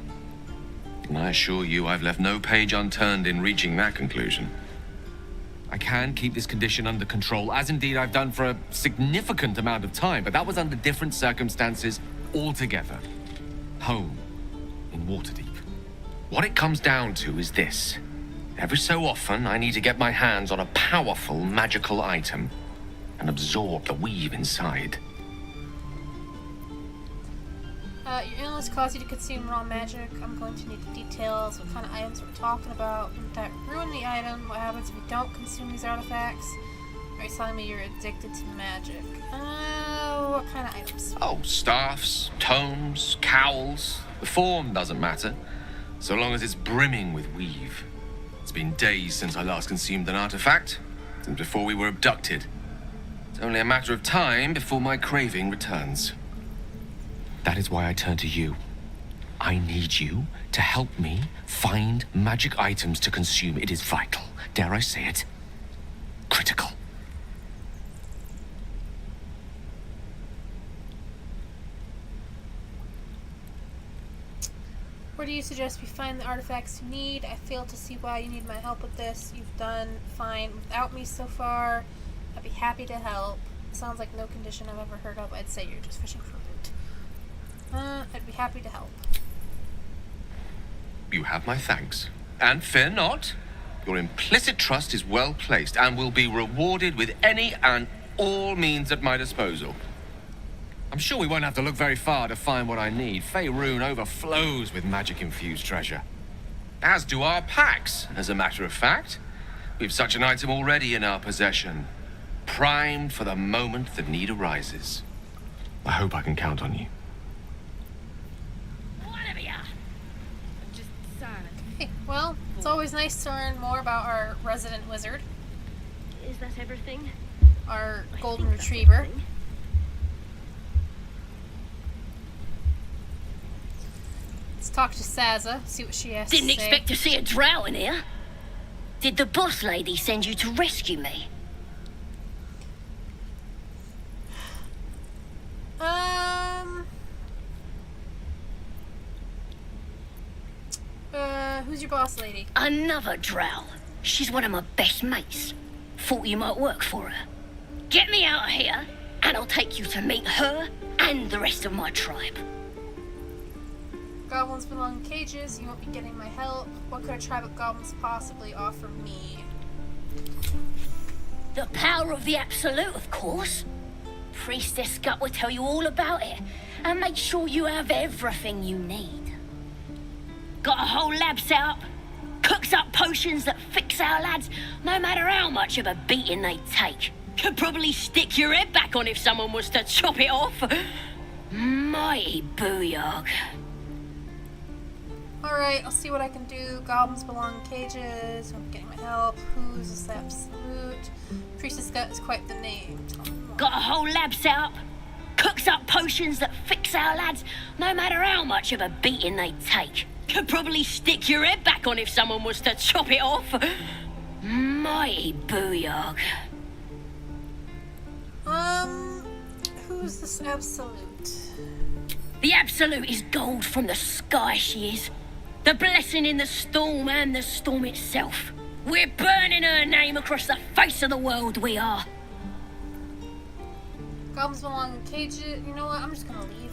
And I assure you I've left no page unturned in reaching that conclusion. I can keep this condition under control, as indeed I've done for a significant amount of time, but that was under different circumstances altogether. Home, in Waterdeep. What it comes down to is this. Every so often, I need to get my hands on a powerful magical item and absorb the weave inside. Your illness caused you to consume raw magic. I'm going to need the details. What kind of items we're talking about? Wouldn't that ruin the item? What happens if you don't consume these artifacts? Are you telling me you're addicted to magic? What kind of items? Oh, staffs, tomes, cowls. The form doesn't matter, so long as it's brimming with weave. It's been days since I last consumed an artifact, since before we were abducted. It's only a matter of time before my craving returns. That is why I turn to you. I need you to help me find magic items to consume. It is vital. Dare I say it? Critical. Where do you suggest we find the artifacts you need? I fail to see why you need my help with this. You've done fine without me so far. I'd be happy to help. Sounds like no condition I've ever heard of. I'd say you're just fishing for loot. I'd be happy to help. You have my thanks. And fear not. Your implicit trust is well placed and will be rewarded with any and all means at my disposal. I'm sure we won't have to look very far to find what I need. Faerun overflows with magic-infused treasure. As do our packs, as a matter of fact. We've such an item already in our possession. Primed for the moment the need arises. I hope I can count on you. One of ya! Just silent. Hey, well, it's always nice to learn more about our resident wizard, Is that everything? our I golden think that's retriever. everything. Let's talk to Saza, see what she has Didn't to say. expect to see a drow in here. Did the boss lady send you to rescue me? Who's your boss lady? Another drow. She's one of my best mates. Thought you might work for her. Get me out of here, and I'll take you to meet her and the rest of my tribe. Goblins belong in cages, you won't be getting my help. What could a tribe of goblins possibly offer me? The power of the Absolute, of course. Priestess Gut will tell you all about it, and make sure you have everything you need. Got a whole lab set up. Cooks up potions that fix our lads, no matter how much of a beating they take. Could probably stick your head back on if someone was to chop it off. Mighty booyog. Alright, I'll see what I can do. Goblins belong in cages, I'm getting my help. Who's this absolute? Priestess Gut is quite the name. Got a whole lab set up. Cooks up potions that fix our lads, no matter how much of a beating they take. Could probably stick your head back on if someone was to chop it off. Mighty booyog. Who's this absolute? The Absolute is gold from the sky, she is. The blessing in the storm and the storm itself. We're burning her name across the face of the world, we are. Goblins belong in cages. You know what? I'm just gonna leave.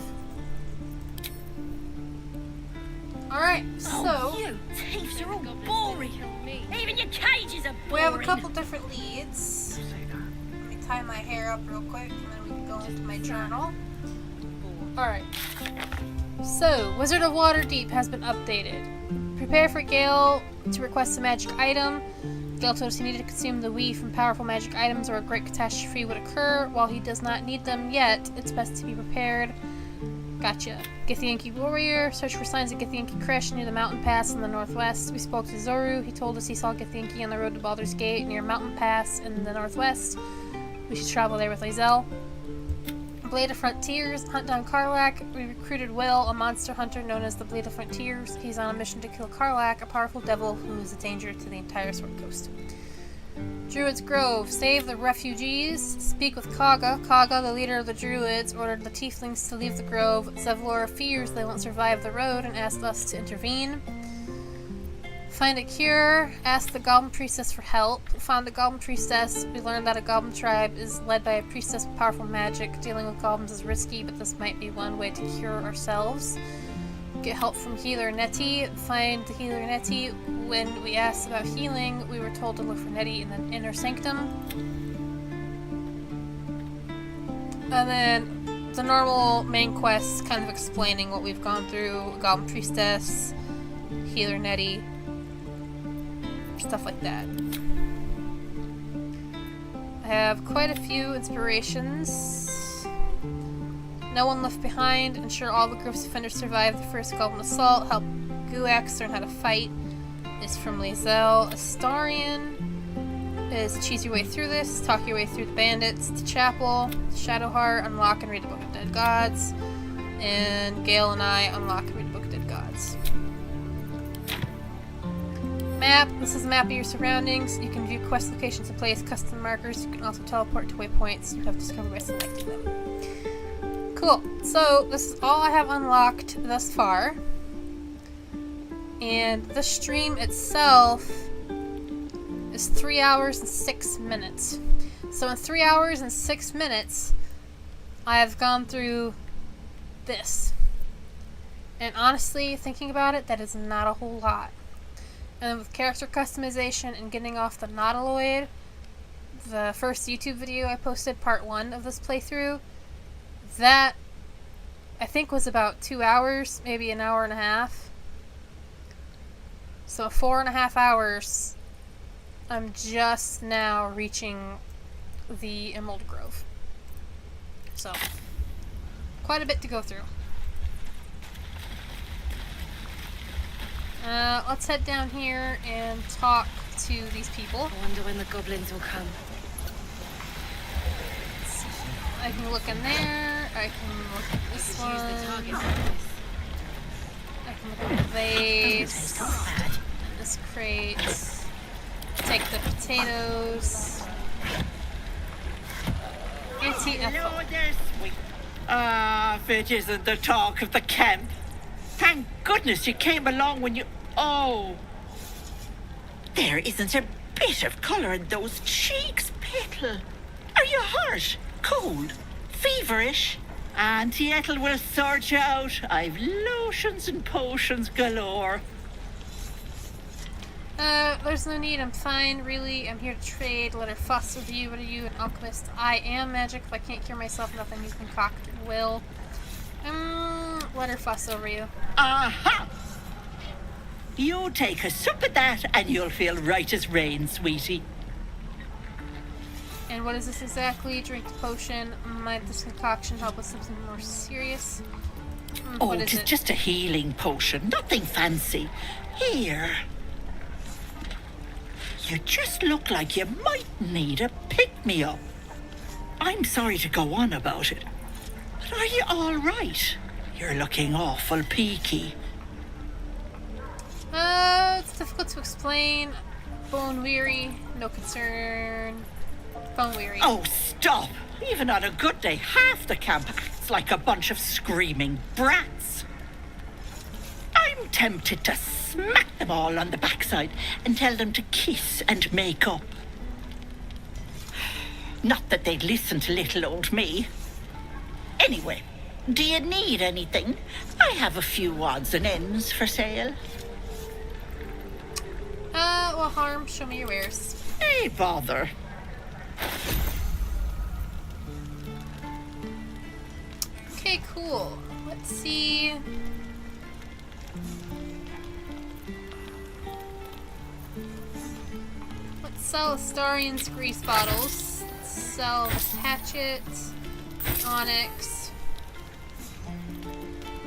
Alright, so Oh, you thieves are all boring. Even your cages are boring. we have a couple different leads. Let me tie my hair up real quick and then we can go into my journal. Alright. So, Wizard of Waterdeep has been updated. Prepare for Gale to request a magic item. Gale told us he needed to consume the Wii from powerful magic items or a great catastrophe would occur. While he does not need them yet, it's best to be prepared. Gotcha. Githyanki warrior. Search for signs of Githyanki Kresh near the mountain pass in the northwest. We spoke to Zoru. He told us he saw Githyanki on the road to Baldur's Gate near Mountain Pass in the northwest. We should travel there with Lae'zel. Blade of Frontiers. Hunt down Karlach. We recruited Will, a monster hunter known as the Blade of Frontiers. He's on a mission to kill Karlach, a powerful devil who is a danger to the entire Sword Coast. Druid's Grove. Save the refugees. Speak with Kagha. Kagha, the leader of the Druids, ordered the tieflings to leave the grove. Zevlor fears they won't survive the road and asked us to intervene. Find a cure. Ask the Goblin Priestess for help. Found a Goblin Priestess. We learned that a Goblin tribe is led by a priestess with powerful magic. Dealing with goblins is risky, but this might be one way to cure ourselves. Get help from Healer Nettie. Find the Healer Nettie. When we asked about healing, we were told to look for Nettie in the Inner Sanctum. And then the normal main quests, kind of explaining what we've gone through. Goblin Priestess, Healer Nettie, stuff like that. I have quite a few inspirations. No one left behind. Ensure all the group's defenders survive the first Goblin assault. Help Guax learn how to fight. Is from Lae'zel. Astarion is cheese your way through this. Talk your way through the bandits. The chapel. Shadowheart. Unlock and read the Book of Dead Gods. And Gale and I unlock and read the Book of Dead Gods. Map. This is a map of your surroundings. You can view quest locations and place custom markers. You can also teleport to waypoints you have discovered by selecting them. Cool. So, this is all I have unlocked thus far. And the stream itself is 3 hours and 6 minutes. So in 3 hours and 6 minutes, I have gone through this. And honestly, thinking about it, that is not a whole lot. And with character customization and getting off the Nautiloid, the first YouTube video I posted, part 1 of this playthrough, that I think was about 2 hours, maybe an hour and a half. So 4.5 hours. I'm just now reaching the Emerald Grove. So, quite a bit to go through. Let's head down here and talk to these people. I wonder when the goblins will come. Let's see. I can look in there. I can look at this one. I can look at the vase. And this crate. Take the potatoes. Hello there, sweet. If it isn't the talk of the camp. Thank goodness you came along when you... Oh. There isn't a bit of colour in those cheeks, Petal. Are you hurt? Cold? Feverish? Auntie Ethel will sort you out. I've lotions and potions galore. There's no need. I'm fine, really. I'm here to trade. Let her fuss with you. What are you, an alchemist? I am magic. If I can't cure myself, nothing you concoct will. Let her fuss over you. Aha! You take a sup at that and you'll feel right as rain, sweetie. And what is this exactly? Drink the potion. Might this concoction help with something more serious? Oh, it is just a healing potion. Nothing fancy. Here. You just look like you might need a pick-me-up. I'm sorry to go on about it, but are you all right? You're looking awful peaky. It's difficult to explain. Bone weary, no concern. Bone weary. Oh, stop! Even on a good day, half the camp acts like a bunch of screaming brats. I'm tempted to smack them all on the backside and tell them to kiss and make up. Not that they'd listen to little old me. Anyway, do you need anything? I have a few odds and ends for sale. Well, Harm, show me your wares. Hey, bother. Okay, cool. Let's see. Let's sell Astarion's grease bottles. Let's sell this hatchet, onyx.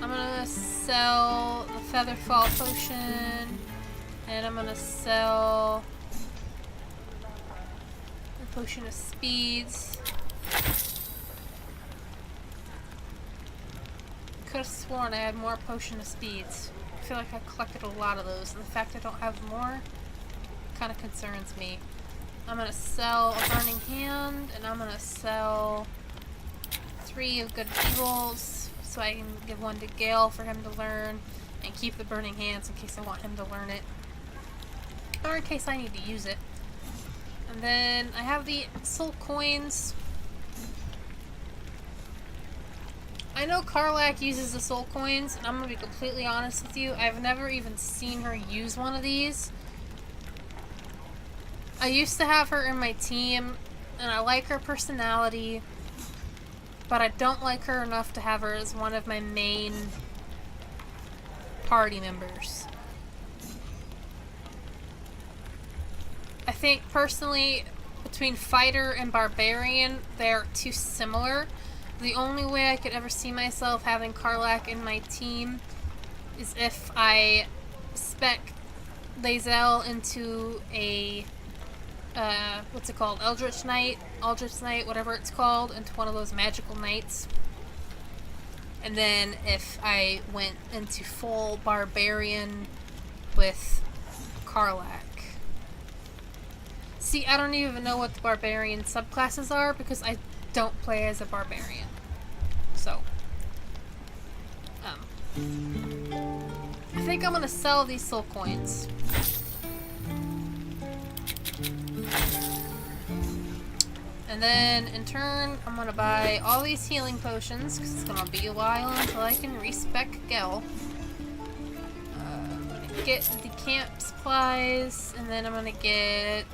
I'm gonna sell the Featherfall potion, and I'm gonna sell the potion of speeds. Could have sworn I had more potion of speeds. I feel like I collected a lot of those, and the fact I don't have more kind of concerns me. I'm gonna sell a burning hand, and I'm gonna sell 3 of good evils, so I can give one to Gale for him to learn, and keep the burning hands in case I want him to learn it, or in case I need to use it. And then I have the soul coins. I know Karlach uses the soul coins, and I'm gonna be completely honest with you, I've never even seen her use one of these. I used to have her in my team, and I like her personality, but I don't like her enough to have her as one of my main party members. I think, personally, between fighter and barbarian, they're too similar. The only way I could ever see myself having Karlach in my team is if I spec Lae'zel into a what's it called? Aldrich Knight, whatever it's called, into one of those magical knights. And then if I went into full barbarian with Karlach. See, I don't even know what the barbarian subclasses are because I don't play as a barbarian. So, I think I'm gonna sell these soul coins. And then, in turn, I'm gonna buy all these healing potions, because it's gonna be a while until I can respec Gel. I'm gonna get the camp supplies, and then I'm gonna get...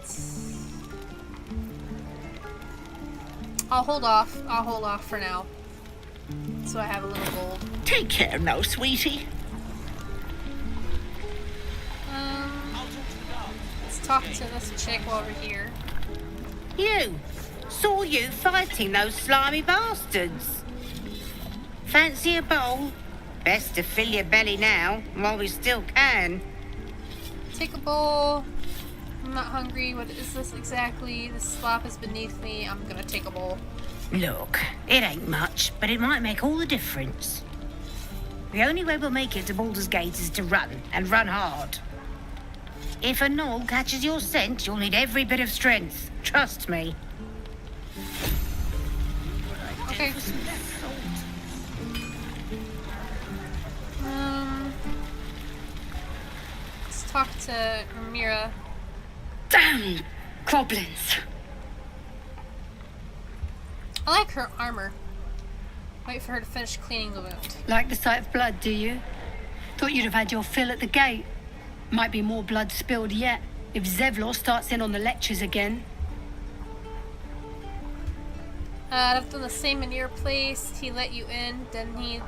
I'll hold off for now. So I have a little gold. Take care now, sweetie. Let's talk to this chick while we're here. You! Saw you fighting those slimy bastards. Fancy a bowl? Best to fill your belly now, while we still can. Take a bowl. I'm not hungry. What is this exactly? This slop is beneath me. I'm gonna take a bowl. Look, it ain't much, but it might make all the difference. The only way we'll make it to Baldur's Gate is to run, and run hard. If a gnoll catches your scent, you'll need every bit of strength. Trust me. Okay. Let's talk to Mira. Damn goblins. I like her armor. Wait for her to finish cleaning the wound. Like the sight of blood, do you? Thought you'd have had your fill at the gate. Might be more blood spilled yet, if Zevlor starts in on the lectures again. I've done the same in your place. He let you in, didn't he?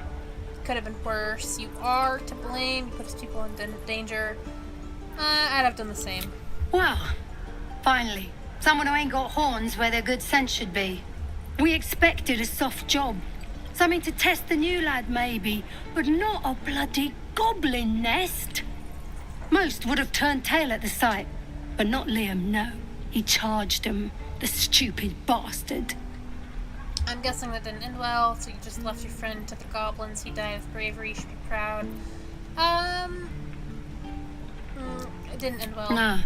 Could have been worse. You are to blame. You put people in danger. I'd have done the same. Well, finally. Someone who ain't got horns where their good sense should be. We expected a soft job. Something to test the new lad, maybe. But not a bloody goblin nest. Most would have turned tail at the sight. But not Liam, no. He charged him, the stupid bastard. I'm guessing that didn't end well, so you just left your friend to the goblins. He died of bravery. You should be proud. It didn't end well. No.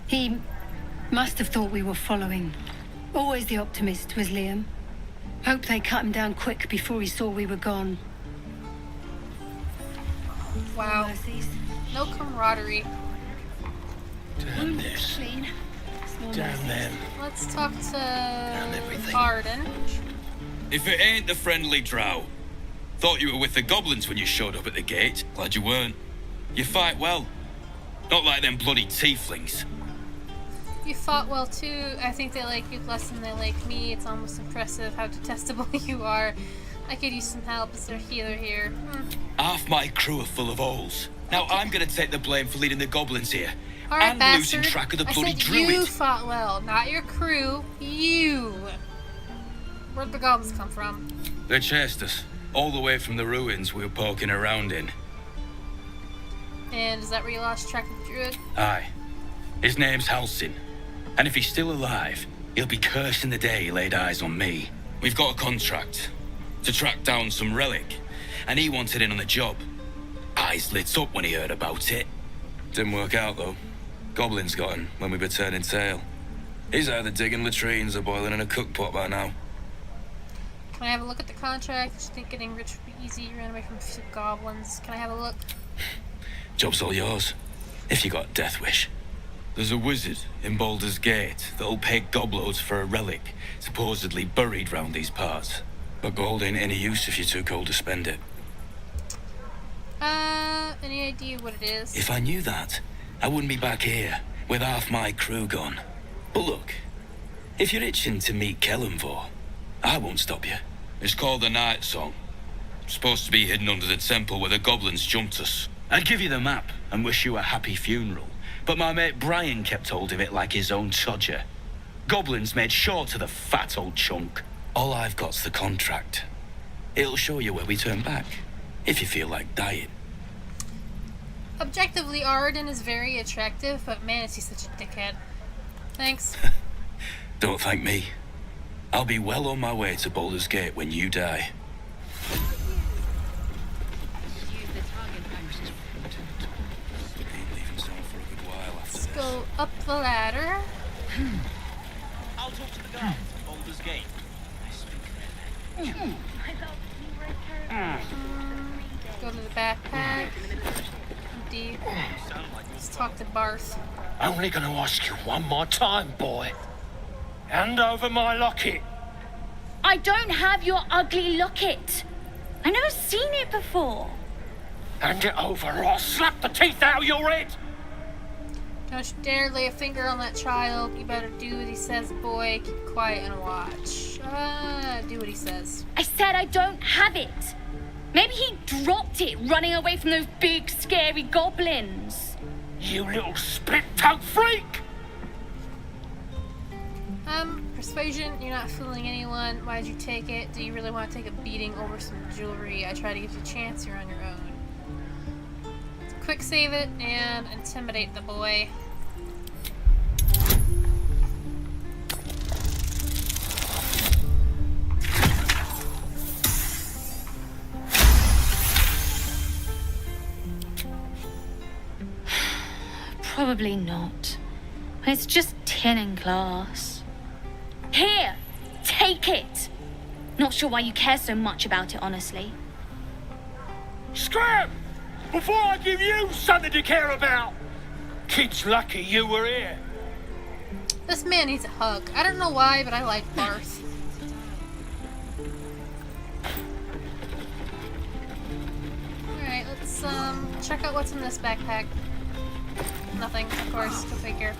He must have thought we were following. Always the optimist was Liam. Hope they cut him down quick before he saw we were gone. Wow. Mercies. No camaraderie. Damn this. Clean. Damn them. Let's talk to everything. Arden. If it ain't the friendly drow. Thought you were with the goblins when you showed up at the gate. Glad you weren't. You fight well. Not like them bloody tieflings. You fought well too. I think they like you less than they like me. It's almost impressive how detestable you are. I could use some help as their healer here. Half my crew are full of holes. Now I'm gonna take the blame for leading the goblins here. Alright, and bastard. losing track of the I bloody said druid. you fought well, not your crew. You. Where'd the goblins come from? They chased us. All the way from the ruins we were poking around in. And is that where you lost track of the druid? Aye. His name's Halsin. And if he's still alive, he'll be cursing the day he laid eyes on me. We've got a contract to track down some relic, and he wanted in on the job. Eyes lit up when he heard about it. Didn't work out, though. Goblins got him when we were turning tail. He's either digging latrines or boiling in a cookpot by now. Can I have a look at the contract? I think getting rich would be easy. You ran away from goblins. Can I have a look? Job's all yours, if you got a death wish. There's a wizard in Baldur's Gate that'll pay gobloads for a relic supposedly buried round these parts. But gold ain't any use if you're too cold to spend it. Any idea what it is? If I knew that, I wouldn't be back here with half my crew gone. But look, if you're itching to meet Kellenvor, I won't stop you. It's called the Night Song. Supposed to be hidden under the temple where the goblins jumped us. I'd give you the map and wish you a happy funeral, but my mate Brian kept hold of it like his own todger. Goblins made sure to the fat old chunk. All I've got's the contract. It'll show you where we turn back, if you feel like dying. Objectively, Arden is very attractive, but man, is he such a dickhead. Thanks. Don't thank me. I'll be well on my way to Baldur's Gate when you die. Let's go up the ladder. I'll talk to the guards at Baldur's Gate. Go to the backpack. Empty. Let's talk to Barth. Only gonna ask you one more time, boy. Hand over my locket. I don't have your ugly locket. I never seen it before. Hand it over or I'll slap the teeth out of your head. Don't you dare lay a finger on that child. You better do what he says, boy. Keep quiet and watch. Do what he says. I said I don't have it. Maybe he dropped it running away from those big, scary goblins. You little split-tongued freak! Persuasion, you're not fooling anyone. Why'd you take it? Do you really want to take a beating over some jewelry? I try to give you a chance, you're on your own. Quick save it and intimidate the boy. Probably not. It's just tin in class. Here, take it. Not sure why you care so much about it, honestly. Scram! Before I give you something to care about! Kid's lucky you were here. This man needs a hug. I don't know why, but I like Barth. Alright, let's check out what's in this backpack. Nothing, of course, go figure.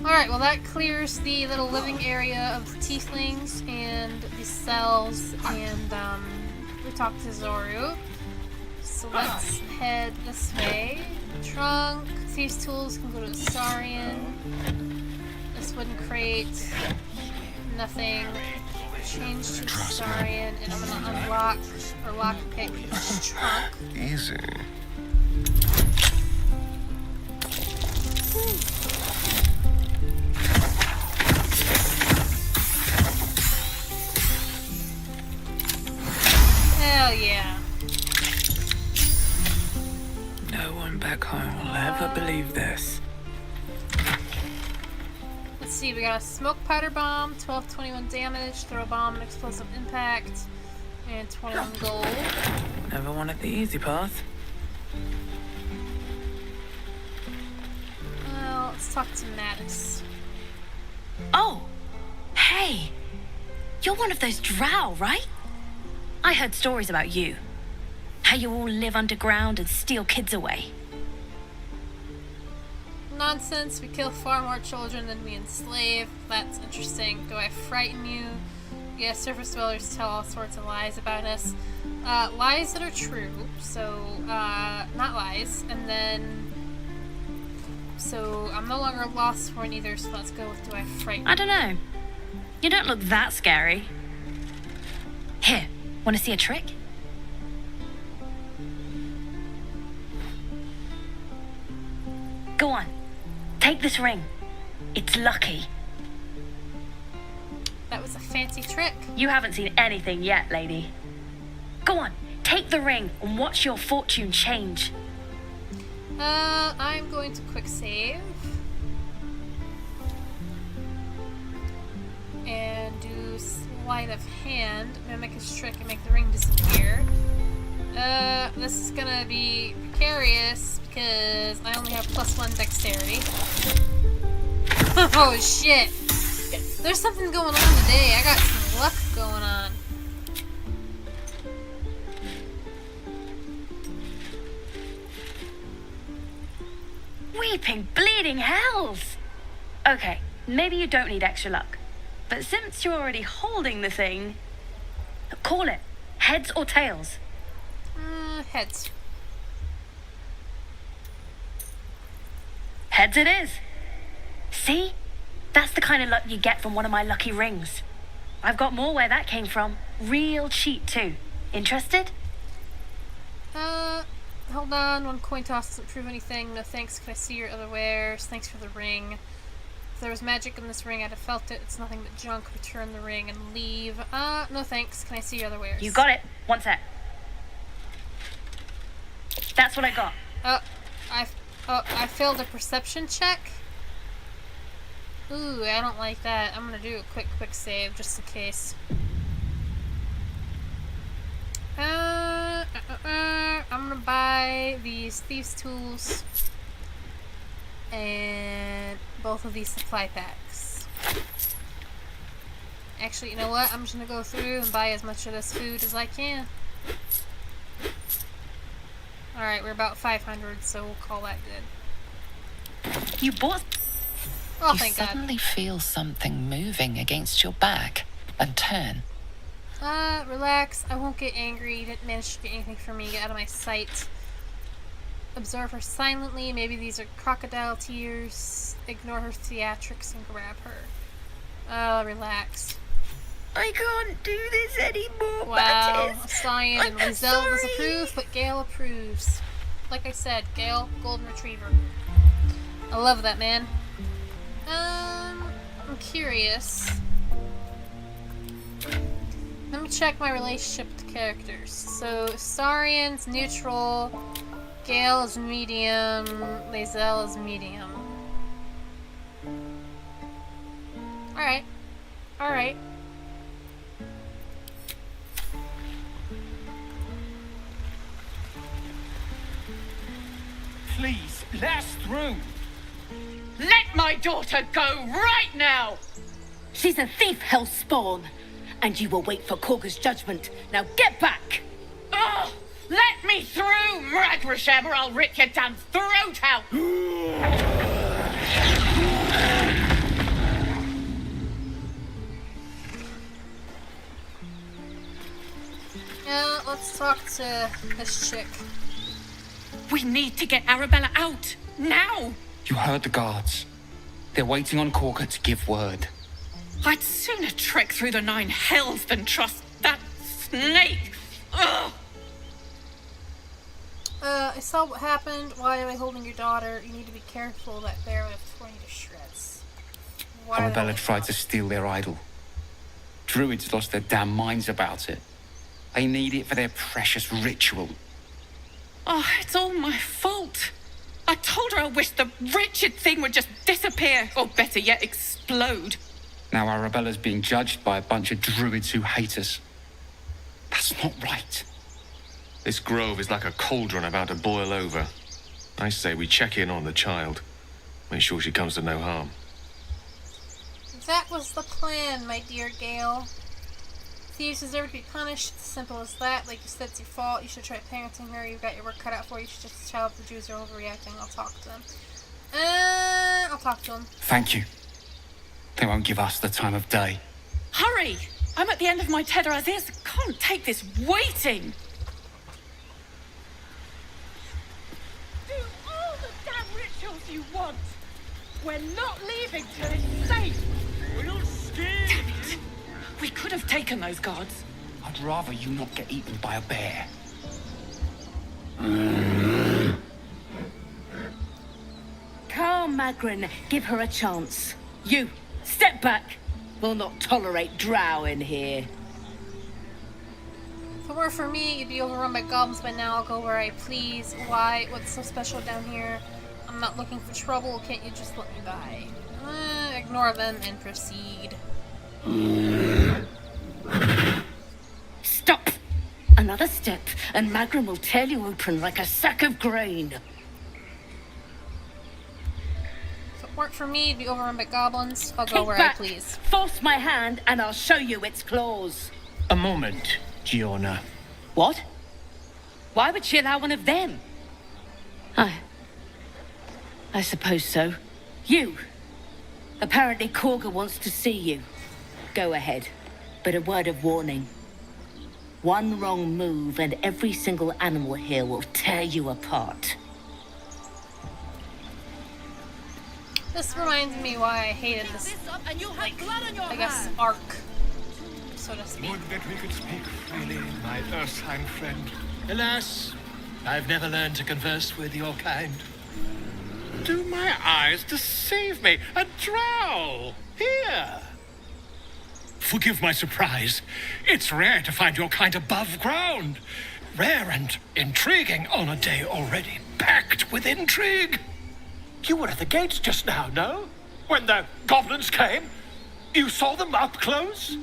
Alright, well that clears the little living area of the tieflings and the cells, and we talked to Zoru. So let's head this way. Trunk, thieves' tools can go to Astarion. This wooden crate, nothing. Change to Astarion, and I'm gonna unlock or lockpick the trunk. Easy. Hell yeah. No one back home will ever believe this. Let's see, we got a smoke powder bomb, 12-21 damage, throw bomb and explosive impact, and 21 gold. Never wanted the easy path. Well, let's talk to Mattis. Oh! Hey! You're one of those drow, right? I heard stories about you. How you all live underground and steal kids away. Nonsense, we kill far more children than we enslave. That's interesting. Do I frighten you? Yes, surface dwellers tell all sorts of lies about us. Lies that are true, so, not lies. And then, so I'm no longer lost for it either, so let's go with do I frighten you? I don't know. You don't look that scary. Here, want to see a trick? Go on, take this ring. It's lucky. That was a fancy trick. You haven't seen anything yet, lady. Go on, take the ring and watch your fortune change. I'm going to quick save. And do sleight of hand, mimic his trick and make the ring disappear. This is gonna be precarious because I only have +1 dexterity. Oh shit! There's something going on today. I got some luck going on. Weeping, bleeding hells! Okay, maybe you don't need extra luck. But since you're already holding the thing, call it. Heads or tails? Heads. Heads it is. See? That's the kind of luck you get from one of my lucky rings. I've got more where that came from. Real cheap, too. Interested? Hold on. One coin toss doesn't prove anything. No thanks. Can I see your other wares? Thanks for the ring. If there was magic in this ring, I'd have felt it. It's nothing but junk. Return the ring and leave. No thanks. Can I see your other wares? You got it. One sec. That's what I got. I failed a perception check? Ooh, I don't like that. I'm gonna do a quick save, just in case. I'm gonna buy these thieves' tools and both of these supply packs. Actually, you know what? I'm just gonna go through and buy as much of this food as I can. Alright, we're about 500, so we'll call that good. You bought... Oh, you thank God. suddenly feel something moving against your back and turn. Relax. I won't get angry. You didn't manage to get anything from me. Get out of my sight. Observe her silently. Maybe these are crocodile tears. Ignore her theatrics and grab her. Relax. I can't do this anymore, Wow. Mattis. Astarion and I'm Lae'zel sorry. disapprove, but Gale approves. Like I said, Gale, golden retriever. I love that, man. I'm curious. Let me check my relationship with the characters. So, Astarion's neutral, Gale is medium, Lae'zel is medium. Alright. Alright. Please, let us through. Let my daughter go right now! She's a thief, hellspawn, and you will wait for Kagha's judgment. Now get back! Oh, let me through, Mragrasham, or I'll rip your damn throat out! Yeah, let's talk to this chick. We need to get Arabella out, now! You heard the guards. They're waiting on Kagha to give word. I'd sooner trek through the 9 hells than trust that snake! Ugh! I saw what happened. Why are they holding your daughter? You need to be careful. That bear would have torn you to shreds. Why are they Arabella holding tried to steal their idol. Druids lost their damn minds about it. They need it for their precious ritual. Oh, it's all my fault. I told her I wished the wretched thing would just disappear, or better yet, explode. Now Arabella's being judged by a bunch of druids who hate us. That's not right. This grove is like a cauldron about to boil over. I say we check in on the child. Make sure she comes to no harm. That was the plan, my dear Gale. Thieves deserve to be punished. It's as simple as that. Like you said, it's your fault. You should try parenting her. You've got your work cut out for you. She's just a child. The Jews are overreacting. I'll talk to them. I'll talk to them. Thank you. They won't give us the time of day. Hurry! I'm at the end of my tether as is. Can't take this waiting. Do all the damn rituals you want. We're not leaving till it's safe. We're not scared. Damn it. We could have taken those guards. I'd rather you not get eaten by a bear. Calm, Magrin. Give her a chance. You, step back. We'll not tolerate drow in here. If it were for me, you'd be overrun by goblins by now. I'll go where I please. Why? What's so special down here? I'm not looking for trouble. Can't you just let me by? Ignore them and proceed. Stop! Another step, and Magrin will tear you open like a sack of grain. If it weren't for me, you'd be overrun by goblins. I'll go Kick where back. I please. Force my hand, and I'll show you its claws. A moment, Giona. What? Why would she allow one of them? I suppose so. You! Apparently Kagha wants to see you. Go ahead. But a word of warning. One wrong move and every single animal here will tear you apart. This reminds me why I hated this, like, I guess, arc, so to speak. Would that we could speak freely, my Ursine friend. Alas, I've never learned to converse with your kind. Do my eyes deceive me? A drow! Here! Forgive my surprise. It's rare to find your kind above ground. Rare and intriguing on a day already packed with intrigue. You were at the gates just now, no? When the goblins came? You saw them up close?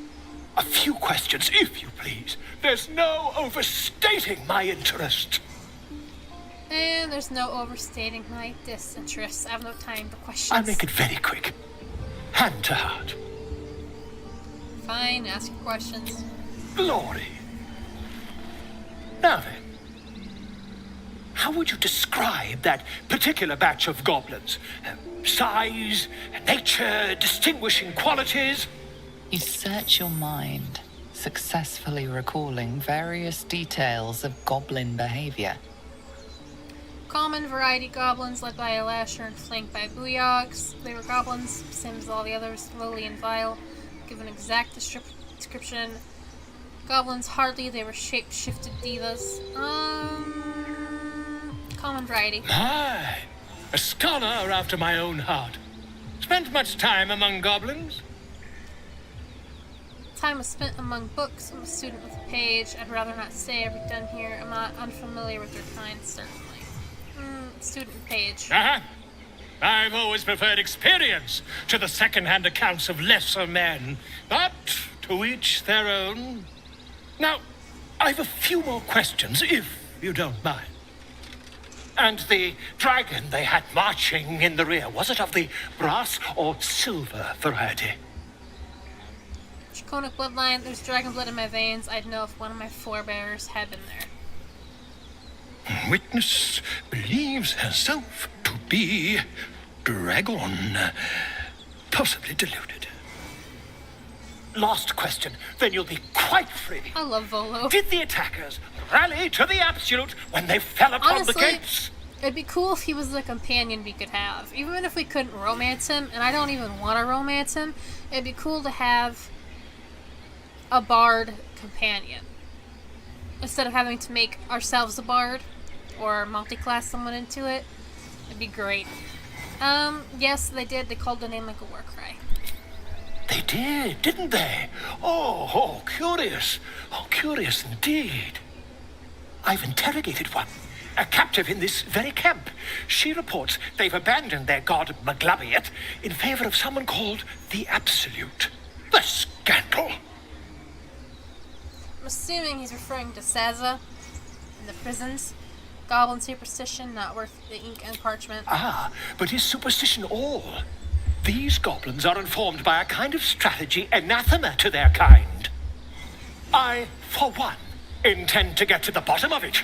A few questions, if you please. There's no overstating my interest. And there's no overstating my disinterest. I have no time for questions. I'll make it very quick. Hand to heart. Fine, ask your questions. Glory. Now then. How would you describe that particular batch of goblins? Size, nature, distinguishing qualities? You search your mind, successfully recalling various details of goblin behavior. Common variety goblins led by a lasher and flanked by booyogs. They were goblins, same as all the others, lowly and vile. Give an exact description. Goblins hardly, they were shape-shifted divas. Common variety. My, a scholar after my own heart. Spent much time among goblins? Time was spent among books. I'm a student with a page. I'd rather not say I've done here. I'm not unfamiliar with their kind, certainly. Student with page. I've always preferred experience to the second-hand accounts of lesser men. But to each their own. Now, I've a few more questions, if you don't mind. And the dragon they had marching in the rear, was it of the brass or silver variety? Draconic bloodline, there's dragon blood in my veins. I'd know if one of my forebears had been there. Witness believes herself to be dragon, possibly deluded. Last question, then you'll be quite free. I love Volo. Did the attackers rally to the absolute when they fell upon Honestly, the gates? It'd be cool if he was the companion we could have. Even if we couldn't romance him, and I don't even want to romance him, it'd be cool to have a bard companion. Instead of having to make ourselves a bard, or multi-class someone into it, it'd be great. Yes, they did. They called the name like a war cry. They did, didn't they? Oh, curious. Oh, curious indeed. I've interrogated one, a captive in this very camp. She reports they've abandoned their god Maglabiet in favor of someone called the Absolute. The scandal! I'm assuming he's referring to Saza in the prisons. Goblin superstition, not worth the ink and parchment. Ah, but is superstition all? These goblins are informed by a kind of strategy anathema to their kind. I, for one, intend to get to the bottom of it.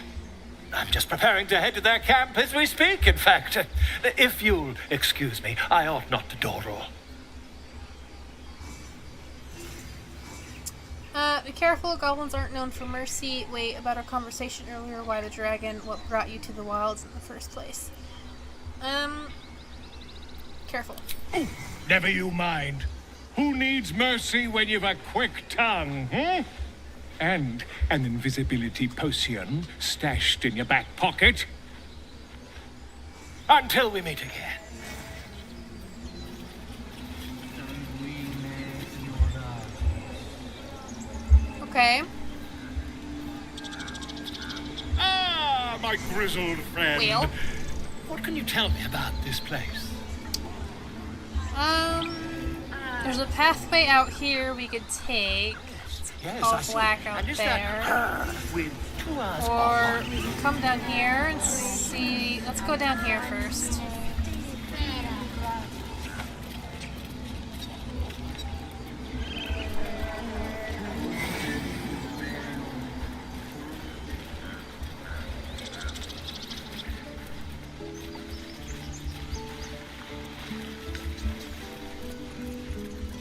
I'm just preparing to head to their camp as we speak, in fact. If you'll excuse me, I ought not to door roll. Be careful, goblins aren't known for mercy. Wait, about our conversation earlier, why the dragon, what brought you to the wilds in the first place? Careful. Oh, never you mind. Who needs mercy when you've a quick tongue, And an invisibility potion stashed in your back pocket? Until we meet again. Okay. Ah, my grizzled friend. Wheel. What can you tell me about this place? There's a pathway out here we could take. Yes, all I see. black out And is there. that with 2 hours Or of we can come down here and see. Let's go down here first.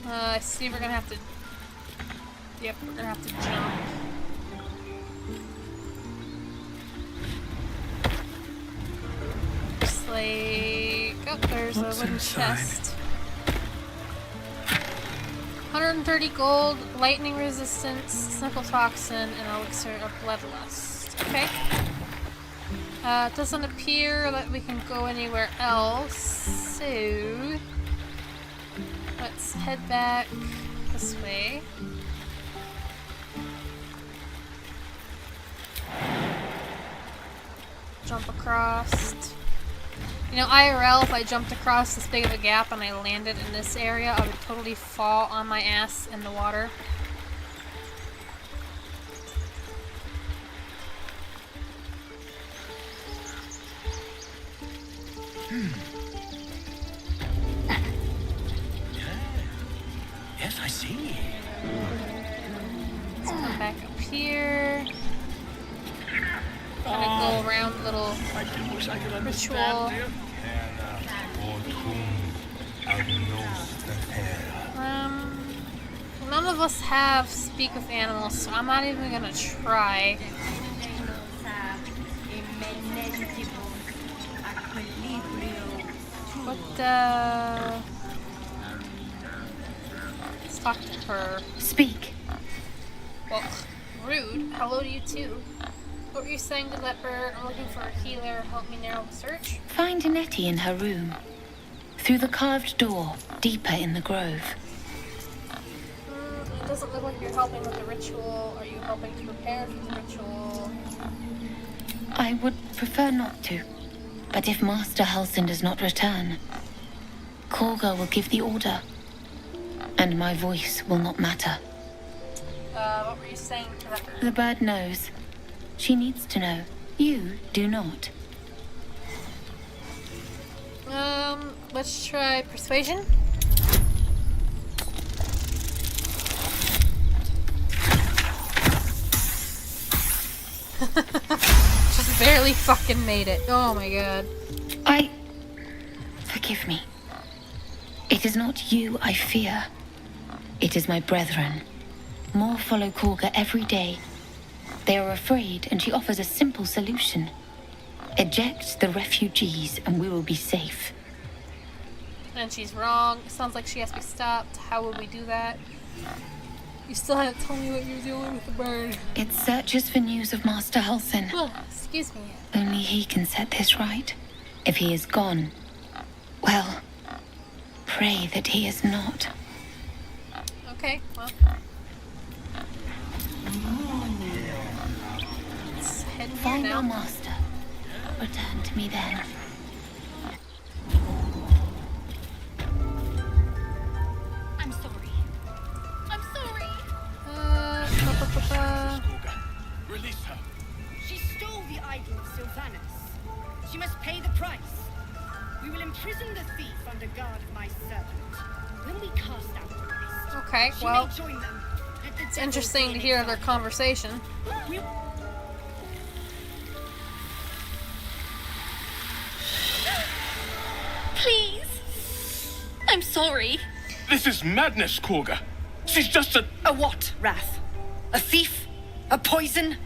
I see we're gonna have to... Yep, we're gonna have to jump. Looks like... Oh, there's a wooden chest. 130 gold, lightning resistance, simple toxin, and elixir of bloodlust. Okay. It doesn't appear that we can go anywhere else, so... Let's head back this way. Jump across. You know, IRL, if I jumped across this big of a gap and I landed in this area, I would totally fall on my ass in the water. Yes, I see. Let's come back up here. kind of go around the little ritual. None of us have speak with animals, so I'm not even gonna try. But, let's talk to her. Speak. Well, rude. Hello to you too. What were you saying to that bird? I'm looking for a healer. Help me narrow the search. Find Nettie in her room. Through the carved door, deeper in the grove. It doesn't look like you're helping with the ritual. Are you helping to prepare for the ritual? I would prefer not to. But if Master Halsin does not return, Kagha will give the order. And my voice will not matter. What were you saying to that bird? The bird knows. She needs to know. You do not. Let's try persuasion. Just barely fucking made it. Oh my god. Forgive me. It is not you I fear. It is my brethren. More follow Kagha every day. They are afraid, and she offers a simple solution. Eject the refugees, and we will be safe. And she's wrong. It sounds like she has to be stopped. How would we do that? You still haven't told me what you're doing with the bird. It searches for news of Master Halsin. Oh, excuse me. Only he can set this right. If he is gone, well, pray that he is not. Okay, well. Let's head here Find now. our master. Return to me then. I'm sorry. I'm sorry. Release her. She stole the idol of Sylvanus. She must pay the price. We will imprison the thief under guard of my servant. When we cast out the beast, Okay, she well, may join them. Let the it's devil interesting be to an hear their example. conversation. We- Please. I'm sorry. This is madness, Kagha. She's just a what, Wrath? A thief? A poison?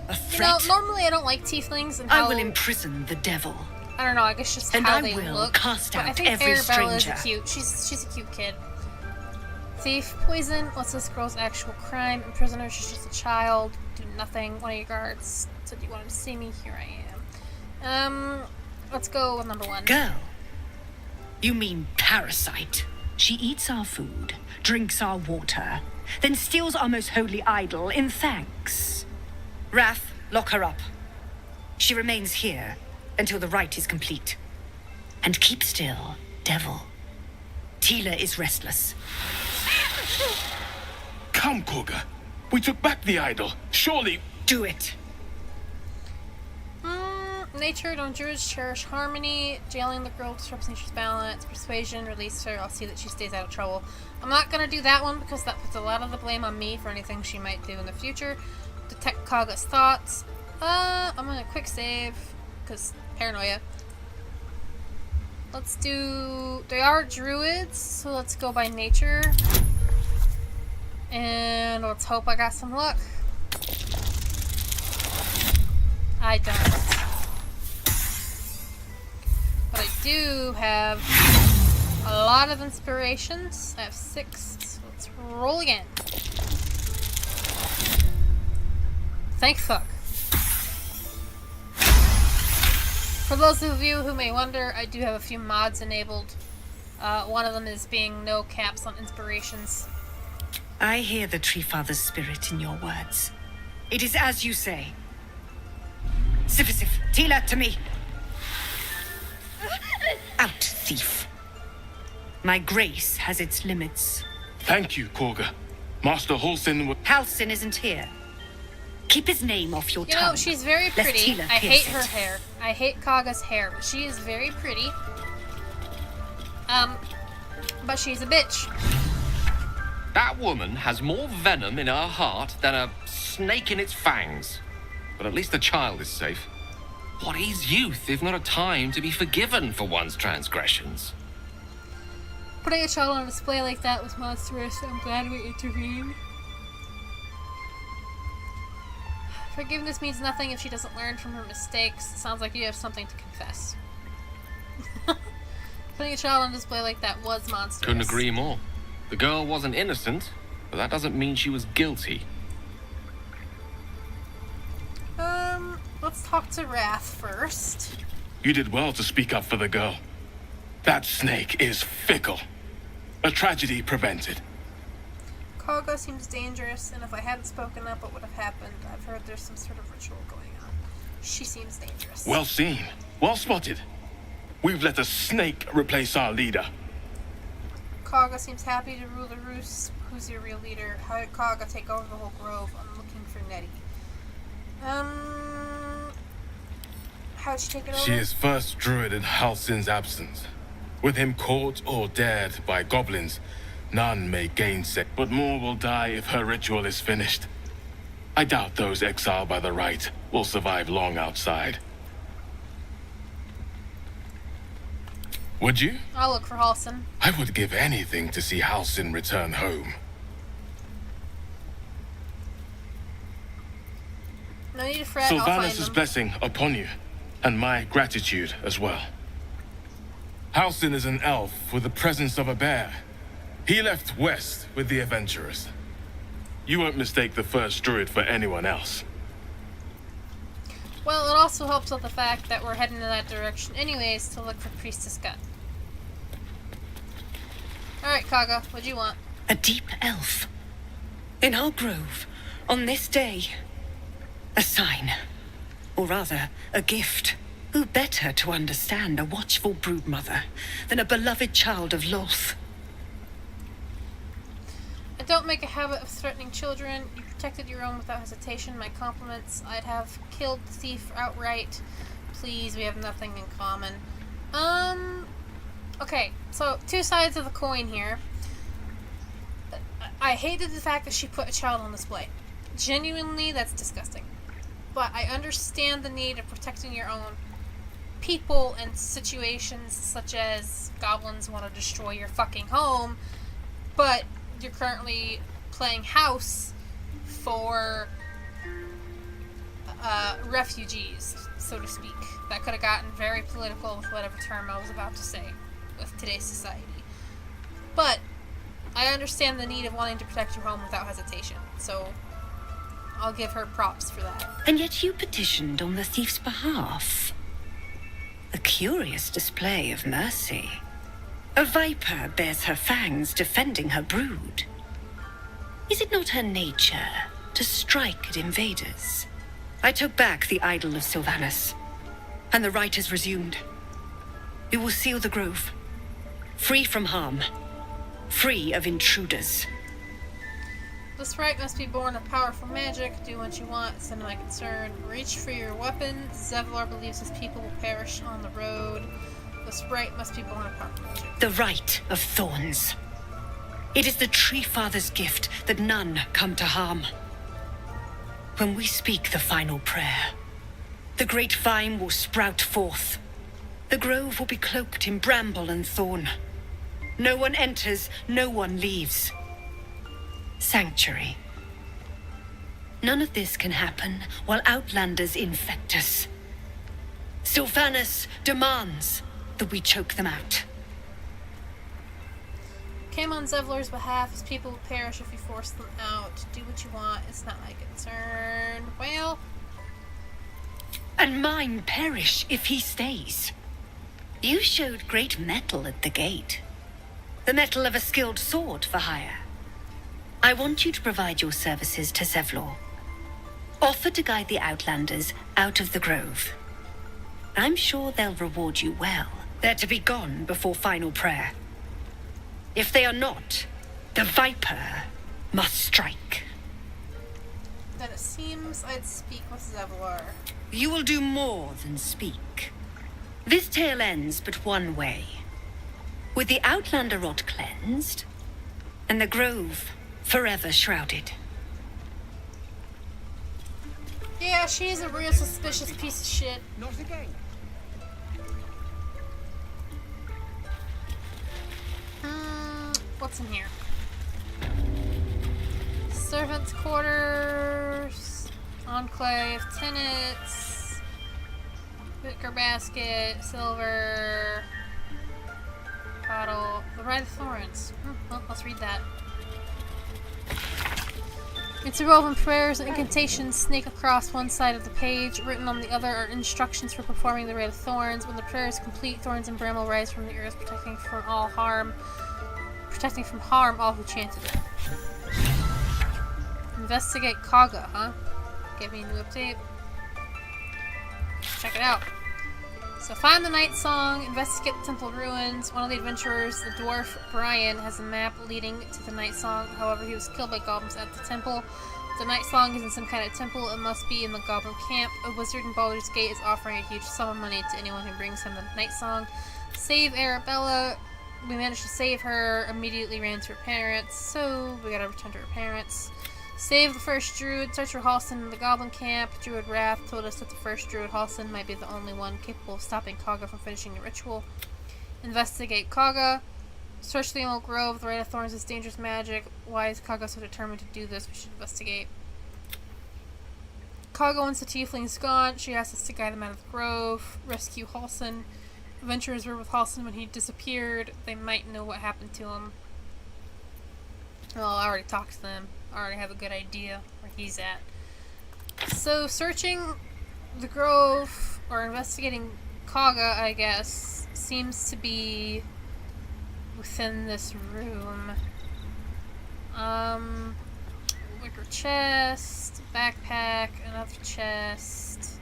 A You know, threat? normally I don't like tieflings and I how... will imprison the devil. I don't know, I guess just And how I they will look. cast But I out think every Arabella is stranger. cute. She's a cute kid. Thief, poison, what's this girl's actual crime? Imprisoner, she's just a child. Do nothing. One of your guards said you wanted to see me. Here I am. Let's go with number one. Girl. You mean parasite. She eats our food, drinks our water, then steals our most holy idol in thanks. Wrath, lock her up. She remains here until the rite is complete. And keep still, devil. Tila is restless. Come, Kagha. We took back the idol. Surely... Do it. Nature, don't druids cherish harmony? Jailing the girl disrupts nature's balance. Persuasion, release her. I'll see that she stays out of trouble. I'm not gonna do that one because that puts a lot of the blame on me for anything she might do in the future. Detect Kagha's thoughts. I'm gonna quick save because paranoia. Let's do... They are druids, so let's go by nature. And let's hope I got some luck. I don't. But I do have a lot of inspirations. I have 6, so let's roll again. Thank fuck. For those of you who may wonder, I do have a few mods enabled. One of them is being no caps on inspirations. I hear the Tree Father's spirit in your words. It is as you say. Sifisif, Tila, to me. Out, thief. My grace has its limits. Thank you, Kagha. Master Halsin... Halsin isn't here. Keep his name off your tongue. You know, she's very lest pretty. Tila I pierce hate her it. hair. I hate Kagha's hair, but she is very pretty. But she's a bitch. That woman has more venom in her heart than a snake in its fangs. but at least the child is safe. What is youth if not a time to be forgiven for one's transgressions? Putting a child on display like that was monstrous. I'm glad we intervened. Forgiveness means nothing if she doesn't learn from her mistakes. Sounds like you have something to confess. Putting a child on display like that was monstrous. Couldn't agree more. The girl wasn't innocent, but that doesn't mean she was guilty. Let's talk to Wrath first. You did well to speak up for the girl. That snake is fickle. A tragedy prevented. Kagha seems dangerous, and if I hadn't spoken up, what would have happened? I've heard there's some sort of ritual going on. She seems dangerous. Well seen. Well spotted. We've let a snake replace our leader. Kagha seems happy to rule the Roos. Who's your real leader? How did Kagha take over the whole grove? I'm looking for Nettie. How'd she take it over? She is first druid in Halsin's absence. With him caught or dared by goblins, none may gainsay, but more will die if her ritual is finished. I doubt those exiled by the right will survive long outside. Would you? I'll look for Halsin. I would give anything to see Halsin return home. No need to fret, I'll find Sylvanas' them. blessing upon you, and my gratitude as well. Halsin is an elf with the presence of a bear. He left west with the adventurers. You won't mistake the first druid for anyone else. Well, it also helps with the fact that we're heading in that direction anyways to look for Priestess Gut. Alright, Kagha, what do you want? A deep elf. In our grove, on this day. A sign. Or rather, a gift. Who better to understand a watchful broodmother than a beloved child of Loth? I don't make a habit of threatening children. You protected your own without hesitation. My compliments. I'd have killed the thief outright. Please, we have nothing in common. Okay, so two sides of the coin here. I hated the fact that she put a child on display. Genuinely, that's disgusting. But I understand the need of protecting your own people in situations such as goblins want to destroy your fucking home, but you're currently playing house for refugees, so to speak. That could have gotten very political with whatever term I was about to say with today's society. But I understand the need of wanting to protect your home without hesitation, so I'll give her props for that. And yet you petitioned on the thief's behalf. A curious display of mercy. A viper bears her fangs defending her brood. Is it not her nature to strike at invaders? I took back the idol of Sylvanas, and the rite is resumed. We will seal the grove, free from harm, free of intruders. This rite must be born of powerful magic. Do what you want, it's none of my concern. Reach for your weapon. Zevlor believes his people will perish on the road. This rite must be born of powerful magic. The rite of thorns. It is the Tree Father's gift that none come to harm. When we speak the final prayer, the great vine will sprout forth. The grove will be cloaked in bramble and thorn. No one enters, no one leaves. Sanctuary. None of this can happen while outlanders infect us. Sylvanas demands that we choke them out. Came on Zevlor's behalf. His people will perish if you force them out. Do what you want, it's not my concern. Well... And mine perish if he stays. You showed great mettle at the gate. The mettle of a skilled sword for hire. I want you to provide your services to Zevlor. Offer to guide the Outlanders out of the grove. I'm sure they'll reward you well. They're to be gone before final prayer. If they are not, the Viper must strike. Then it seems I'd speak with Zevlor. You will do more than speak. This tale ends but one way. With the Outlander rot cleansed, and the grove forever shrouded. Yeah, she's a real suspicious piece of shit. Not again. What's in here? Servants' quarters, enclave, tenants, wicker basket, silver, bottle, the Rite of Thorns. Well, let's read that. Interwoven prayers and incantations snake across one side of the page. Written on the other are instructions for performing the Rite of Thorns. When the prayer is complete, thorns and bramble rise from the earth, protecting from harm all who chanted it. Investigate Kagha, huh? Give me a new update. Check it out. So find the night song, investigate the temple ruins. One of the adventurers, the dwarf Brian, has a map leading to the night song. However, he was killed by goblins at the temple. The night song is in some kind of temple. It must be in the goblin camp. A wizard in Baldur's Gate is offering a huge sum of money to anyone who brings him the night song. Save Arabella. We managed to save her. Immediately ran to her parents. So we gotta return to her parents. Save the first druid, search for Halsin in the goblin camp. Druid Wrath told us that the first druid, Halsin, might be the only one capable of stopping Kagha from finishing the ritual. Investigate Kagha. Search the Emerald Grove. The Rite of Thorns is dangerous magic. Why is Kagha so determined to do this? We should investigate. Kagha, once the tiefling's gone, she asks us to guide them out of the grove. Rescue Halsin. Adventurers were with Halsin when he disappeared. They might know what happened to him. Well, I already talked to them. I already have a good idea where he's at. So, searching the grove, or investigating Kagha, I guess, seems to be within this room. Wicker chest, backpack, another chest.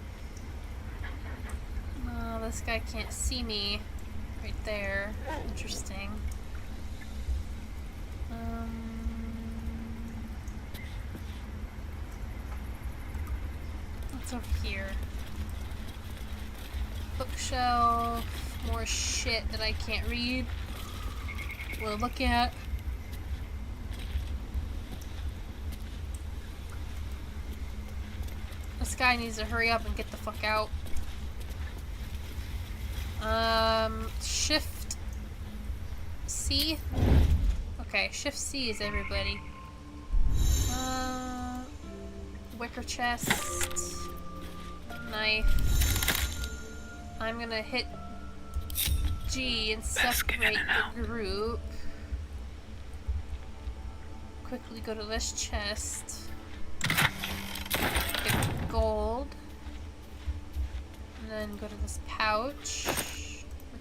Oh, this guy can't see me right there. Interesting. What's over here? Bookshelf, more shit that I can't read or look at. This guy needs to hurry up and get the fuck out. Shift C? Okay, Shift C is everybody. Wicker chest. Knife. I'm gonna hit G and separate the group. Quickly go to this chest. Get gold. And then go to this pouch.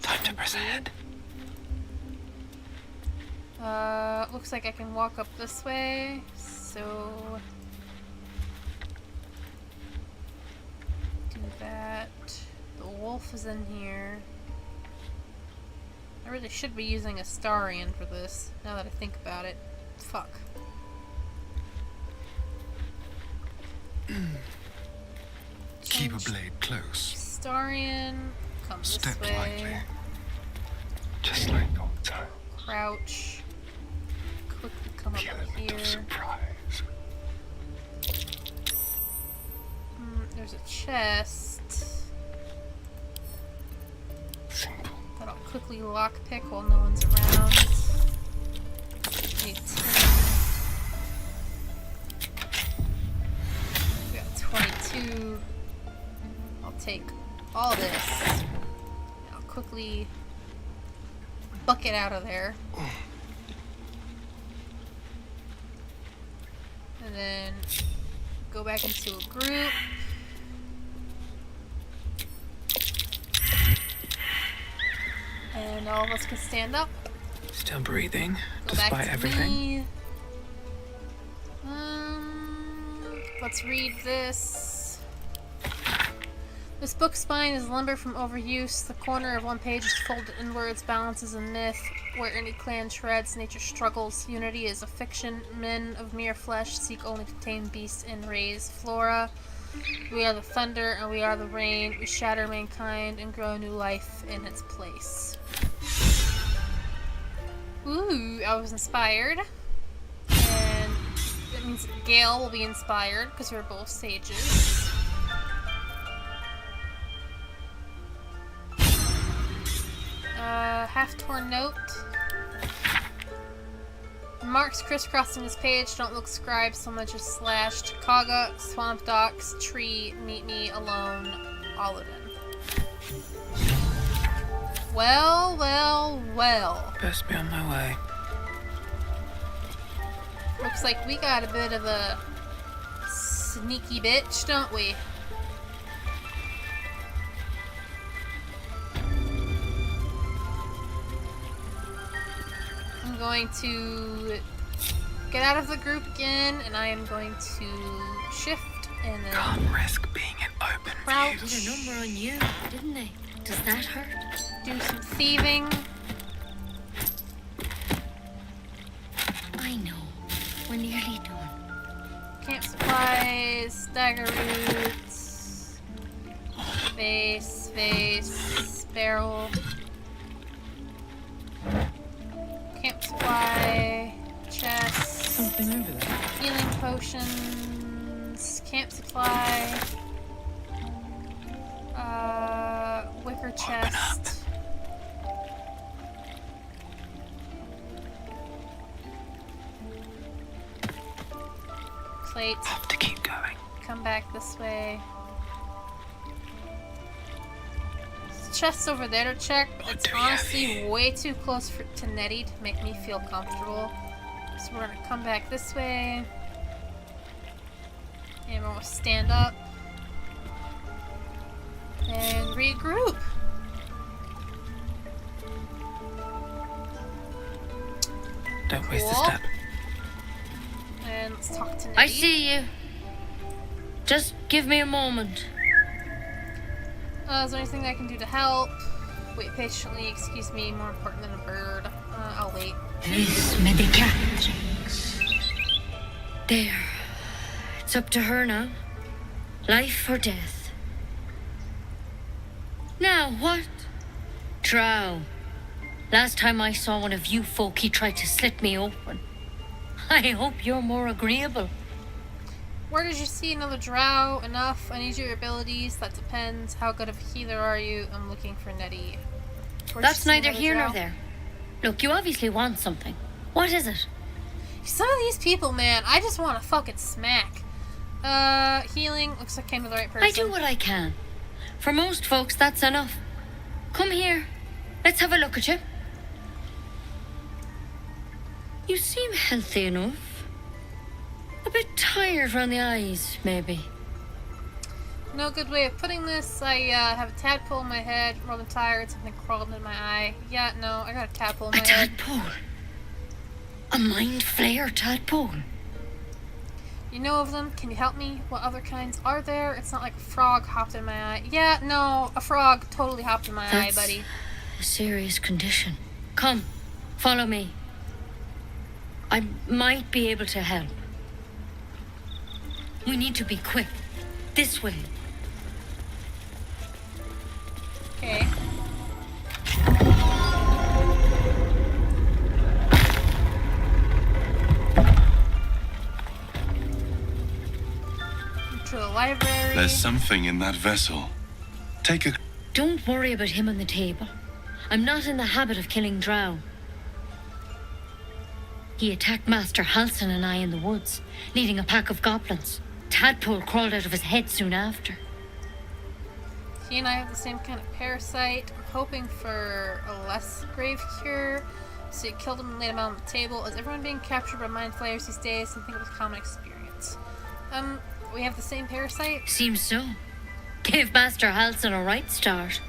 Time to press ahead. Looks like I can walk up this way, so do that. The wolf is in here. I really should be using Astarion for this, now that I think about it. Fuck. Keep a blade close. Astarion, come Step this way. lightly. Just like all the time. Crouch. Quickly come The up element here. of surprise. There's a chest. Simple. That I'll quickly lockpick while no one's around. Need 10. We got 22. I'll take all this. I'll quickly bucket out of there. And then go back into a group. And all of us can stand up. Still breathing, Go back despite to everything. me. Let's read this. This book spine is lumber from overuse. The corner of one page is folded inwards. Balance is a myth. Where any clan treads, nature struggles. Unity is a fiction. Men of mere flesh seek only to tame beasts and raise flora. We are the thunder and we are the rain. We shatter mankind and grow new life in its place. Ooh, I was inspired. And that means Gale will be inspired because we're both sages. Half-torn note. Marks crisscrossing this page don't look scribed so much as slashed. Kagha, swamp docks, tree, meet me alone, Aladdin. Well, well, well. Best be on my way. Looks like we got a bit of a sneaky bitch, don't we? I'm going to get out of the group again, and I am going to shift and then Can't risk being an open crouch. Put a number on you, didn't they? Does that hurt? Do some thieving. I know. We're nearly done. Camp supplies, dagger roots, vase, barrel. Camp supply, chest. Something over there. Healing potions, camp supply, wicker chest. Plate. Have to keep going. Come back this way. There's chests over there to check. It's honestly way too close to Nettie to make me feel comfortable. So we're gonna come back this way. And we're gonna stand up. And regroup. Don't waste a step. And let's talk to Nettie. I see you. Just give me a moment. Is there anything I can do to help? Wait patiently, excuse me, more important than a bird. I'll wait. This medicatrix. There. It's up to her now. Life or death. Now, what? Drow. Last time I saw one of you folk, he tried to slit me open. I hope you're more agreeable. Where did you see another drow? Enough. I need your abilities. That depends. How good of a healer are you? I'm looking for Nettie. That's neither here nor there. Look, you obviously want something. What is it? Some of these people, man, I just want to fucking smack. Healing. Looks like I came to the right person. I do what I can. For most folks, that's enough. Come here. Let's have a look at you. You seem healthy enough. A bit tired around the eyes, maybe. No good way of putting this. I have a tadpole in my head. Rather tired. Something crawled in my eye. Yeah, no, I got a tadpole in my head. A tadpole? A mindflayer tadpole? You know of them? Can you help me? What other kinds are there? It's not like a frog hopped in my eye. Yeah, no, a frog totally hopped in my eye, buddy. A serious condition. Come, follow me. I might be able to help. We need to be quick. This way. Okay. To the library. There's something in that vessel. Take a... Don't worry about him on the table. I'm not in the habit of killing drow. He attacked Master Halsin and I in the woods, leading a pack of goblins. Tadpole crawled out of his head soon after. He and I have the same kind of parasite. I'm hoping for a less grave cure. So you killed him and laid him out on the table. Is everyone being captured by mind flayers these days? I think it was a common experience. We have the same parasite? Seems so. Gave Master Halsin a right start.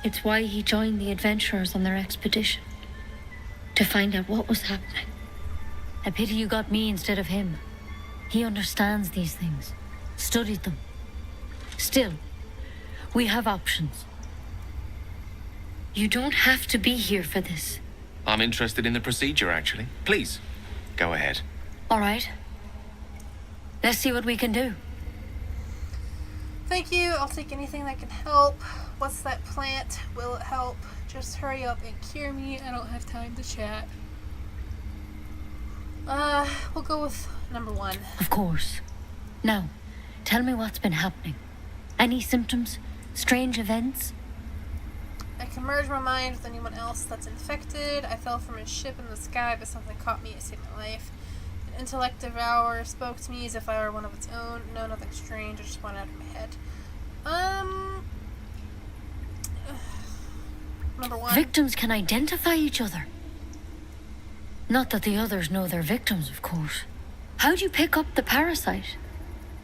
It's why he joined the adventurers on their expedition. To find out what was happening. A pity you got me instead of him. He understands these things. Studied them. Still, we have options. You don't have to be here for this. I'm interested in the procedure, actually. Please, go ahead. All right. Let's see what we can do. Thank you. I'll take anything that can help. What's that plant? Will it help? Just hurry up and cure me. I don't have time to chat. We'll go with number 1. Of course. Now, tell me what's been happening. Any symptoms? Strange events? I can merge my mind with anyone else that's infected. I fell from a ship in the sky, but something caught me. It saved my life. An intellect devourer spoke to me as if I were one of its own. No, nothing strange. I just went out of my head. Number 1. Victims can identify each other. Not that the others know they're victims, of course. How'd you pick up the parasite?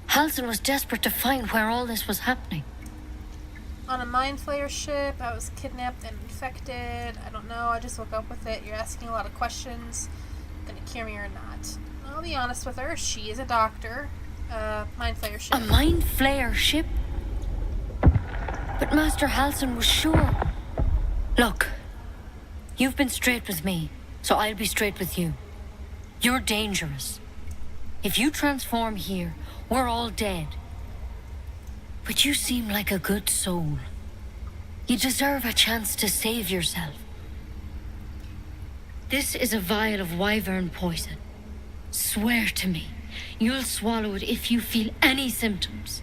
Halsin was desperate to find where all this was happening. On a mindflayer ship, I was kidnapped and infected. I don't know, I just woke up with it. You're asking a lot of questions. Gonna cure me or not? I'll be honest with her. She is a doctor. Mindflayer ship. A mindflayer ship? But Master Halsin was sure. Look, you've been straight with me, so I'll be straight with you. You're dangerous. If you transform here, we're all dead. But you seem like a good soul. You deserve a chance to save yourself. This is a vial of wyvern poison. Swear to me, you'll swallow it if you feel any symptoms.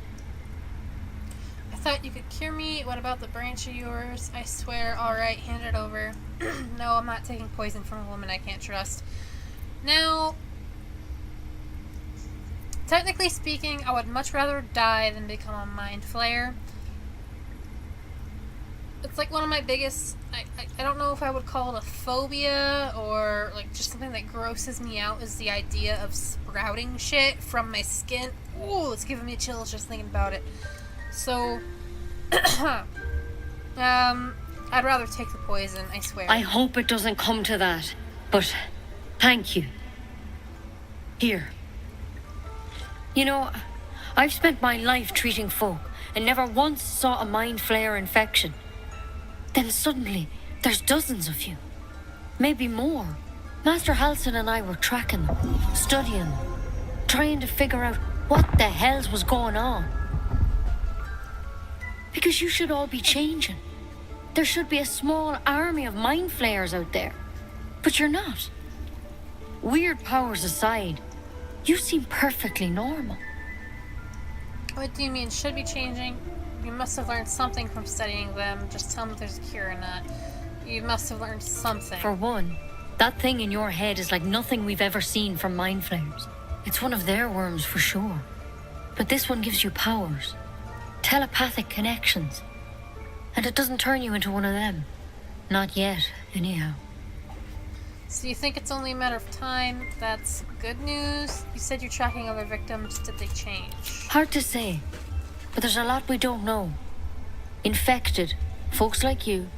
I thought you could cure me. What about the branch of yours? I swear. Alright, hand it over. No, I'm not taking poison from a woman I can't trust. Now, technically speaking, I would much rather die than become a mind flayer. It's like one of my biggest, I don't know if I would call it a phobia or like just something that grosses me out, is the idea of sprouting shit from my skin. Ooh, it's giving me chills just thinking about it. So, I'd rather take the poison, I swear. I hope it doesn't come to that, but thank you. Here. You know, I've spent my life treating folk and never once saw a mind flayer infection. Then suddenly, there's dozens of you. Maybe more. Master Halsin and I were tracking them, studying them, trying to figure out what the hells was going on. Because you should all be changing. There should be a small army of mind flayers out there. But you're not. Weird powers aside, you seem perfectly normal. What do you mean, should be changing? You must have learned something from studying them. Just tell me if there's a cure or not. You must have learned something. For one, that thing in your head is like nothing we've ever seen from mind flayers. It's one of their worms for sure. But this one gives you powers. Telepathic connections. And it doesn't turn you into one of them. Not yet, anyhow. So you think it's only a matter of time? That's good news. You said you're tracking other victims. Did they change? Hard to say. But there's a lot we don't know. Infected, folks like you,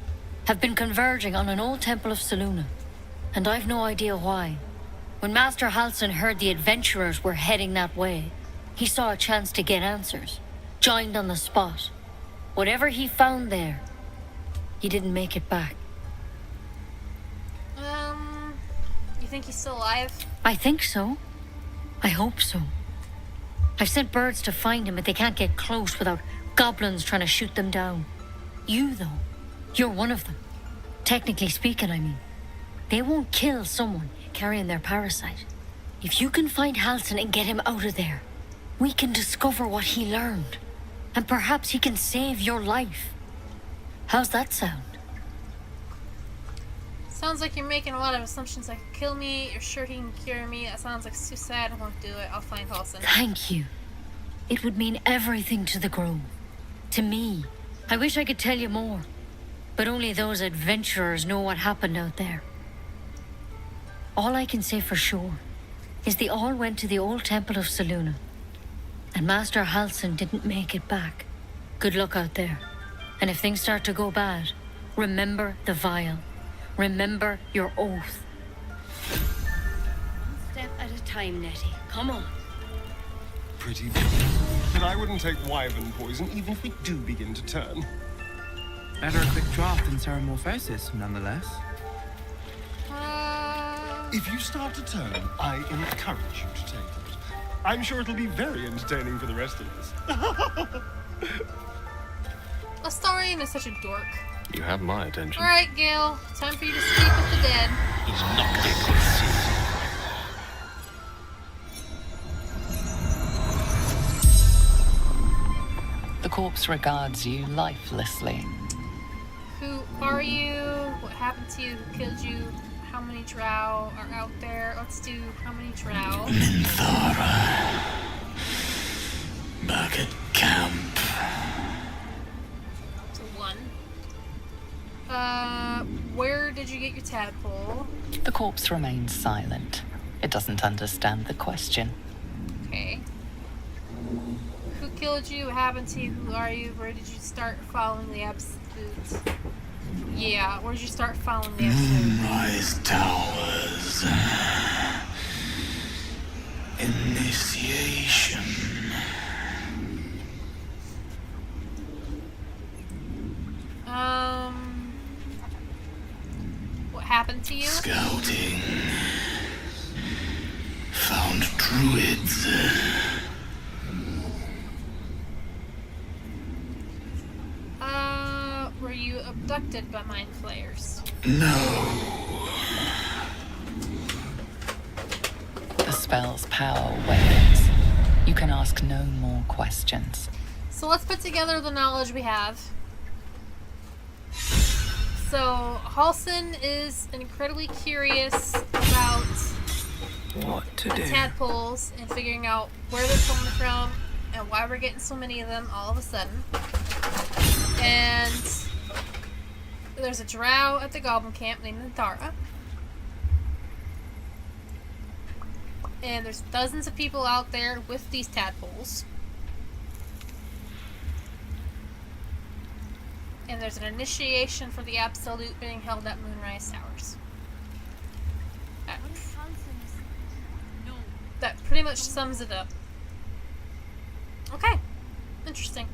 have been converging on an old temple of Selûne. And I've no idea why. When Master Halsin heard the adventurers were heading that way, he saw a chance to get answers. Joined on the spot. Whatever he found there, he didn't make it back. You think he's still alive? I think so. I hope so. I've sent birds to find him, but they can't get close without goblins trying to shoot them down. You, though, you're one of them. Technically speaking, I mean. They won't kill someone carrying their parasite. If you can find Halsin and get him out of there, we can discover what he learned. And perhaps he can save your life. How's that sound? Sounds like you're making a lot of assumptions. Like, kill me, you're sure he can cure me. That sounds like suicide. I won't do it. I'll find Halsin. Thank you. It would mean everything to the Grove. To me. I wish I could tell you more. But only those adventurers know what happened out there. All I can say for sure is they all went to the old temple of Selûne. And Master Halsin didn't make it back. Good luck out there. And if things start to go bad, remember the vial. Remember your oath. One step at a time, Nettie. Come on. Pretty big. But I wouldn't take wyvern poison even if we do begin to turn. Better a quick draft than Ceramorphosis, nonetheless. If you start to turn, I encourage you to take it. I'm sure it'll be very entertaining for the rest of us. Astarion is such a dork. You have my attention. Alright, Gale. Time for you to speak with the dead. He's not good. The corpse regards you lifelessly. Who are you? What happened to you? Who killed you? How many drow are out there? Let's do how many drow? Back at camp. So 1. Where did you get your tadpole? The corpse remains silent. It doesn't understand the question. Okay. Who killed you? What happened to you? Who are you? Where did you start following the absolute? Yeah, where did you start following the absolute? Rise towers. Initiation. What happened to you? Scouting. Found druids. Were you abducted by mindflayers? No. The spell's power wanes. You can ask no more questions. So let's put together the knowledge we have. So, Halsin is incredibly curious about what to do. Tadpoles and figuring out where they're coming from and why we're getting so many of them all of a sudden. And there's a drow at the goblin camp named Nthara. And there's dozens of people out there with these tadpoles. And there's an initiation for the Absolute being held at Moonrise Towers. That pretty much sums it up. Okay. Interesting.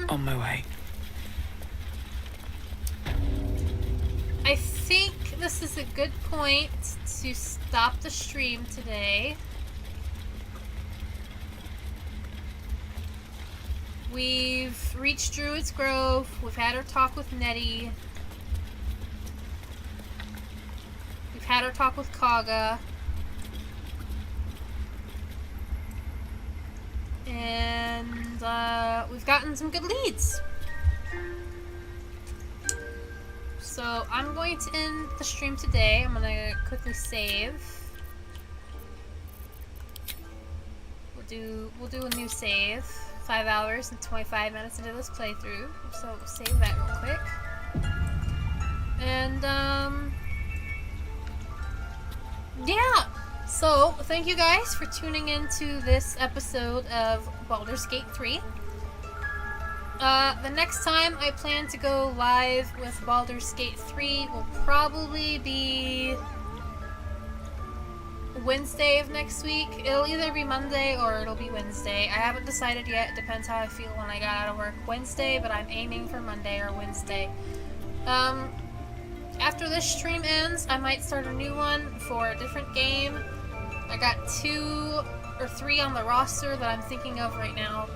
On my way. I think this is a good point to stop the stream today. We've reached Druid's Grove. We've had our talk with Nettie. We've had our talk with Kagha. And we've gotten some good leads. So I'm going to end the stream today. I'm going to quickly save. We'll do a new save. 5 hours and 25 minutes into this playthrough. So we'll save that real quick. And yeah. So, thank you guys for tuning into this episode of Baldur's Gate 3. The next time I plan to go live with Baldur's Gate 3 will probably be Wednesday of next week. It'll either be Monday or it'll be Wednesday. I haven't decided yet. It depends how I feel when I got out of work Wednesday, but I'm aiming for Monday or Wednesday. After this stream ends, I might start a new one for a different game. I got 2 or 3 on the roster that I'm thinking of right now.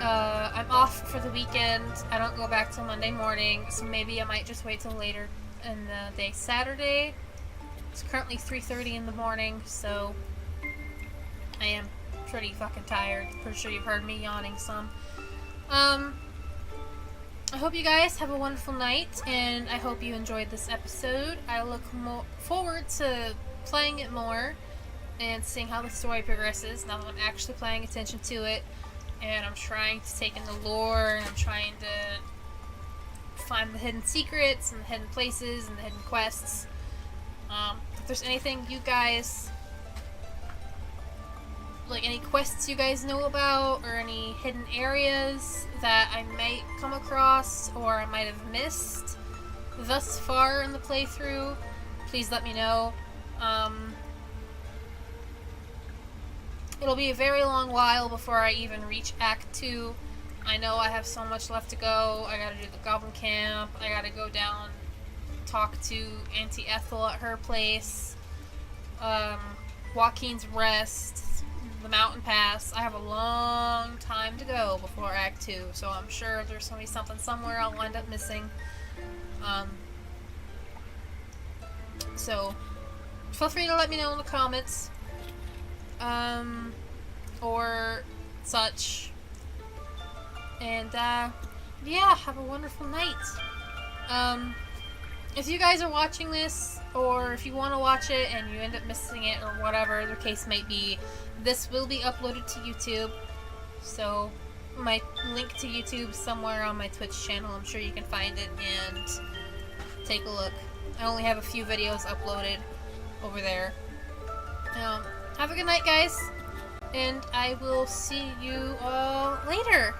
I'm off for the weekend. I don't go back till Monday morning, so maybe I might just wait till later in the day. Saturday, it's currently 3:30 in the morning, so I am pretty fucking tired. Pretty sure you've heard me yawning some. I hope you guys have a wonderful night, and I hope you enjoyed this episode. I look forward to playing it more and seeing how the story progresses now that I'm actually paying attention to it, and I'm trying to take in the lore, and I'm trying to find the hidden secrets and the hidden places and the hidden quests. If there's anything you guys like, any quests you guys know about or any hidden areas that I might come across or I might have missed thus far in the playthrough, please let me know. It'll be a very long while before I even reach Act 2. I know I have so much left to go. I gotta do the Goblin Camp. I gotta go down, talk to Auntie Ethel at her place. Joaquin's Rest. the mountain pass. I have a long time to go before Act 2, so I'm sure there's going to be something somewhere I'll end up missing. So, feel free to let me know in the comments, or such. And, yeah, have a wonderful night. If you guys are watching this, or if you want to watch it and you end up missing it, or whatever the case might be, this will be uploaded to YouTube. So, my link to YouTube somewhere on my Twitch channel. I'm sure you can find it and take a look. I only have a few videos uploaded over there. Have a good night, guys, and I will see you all later.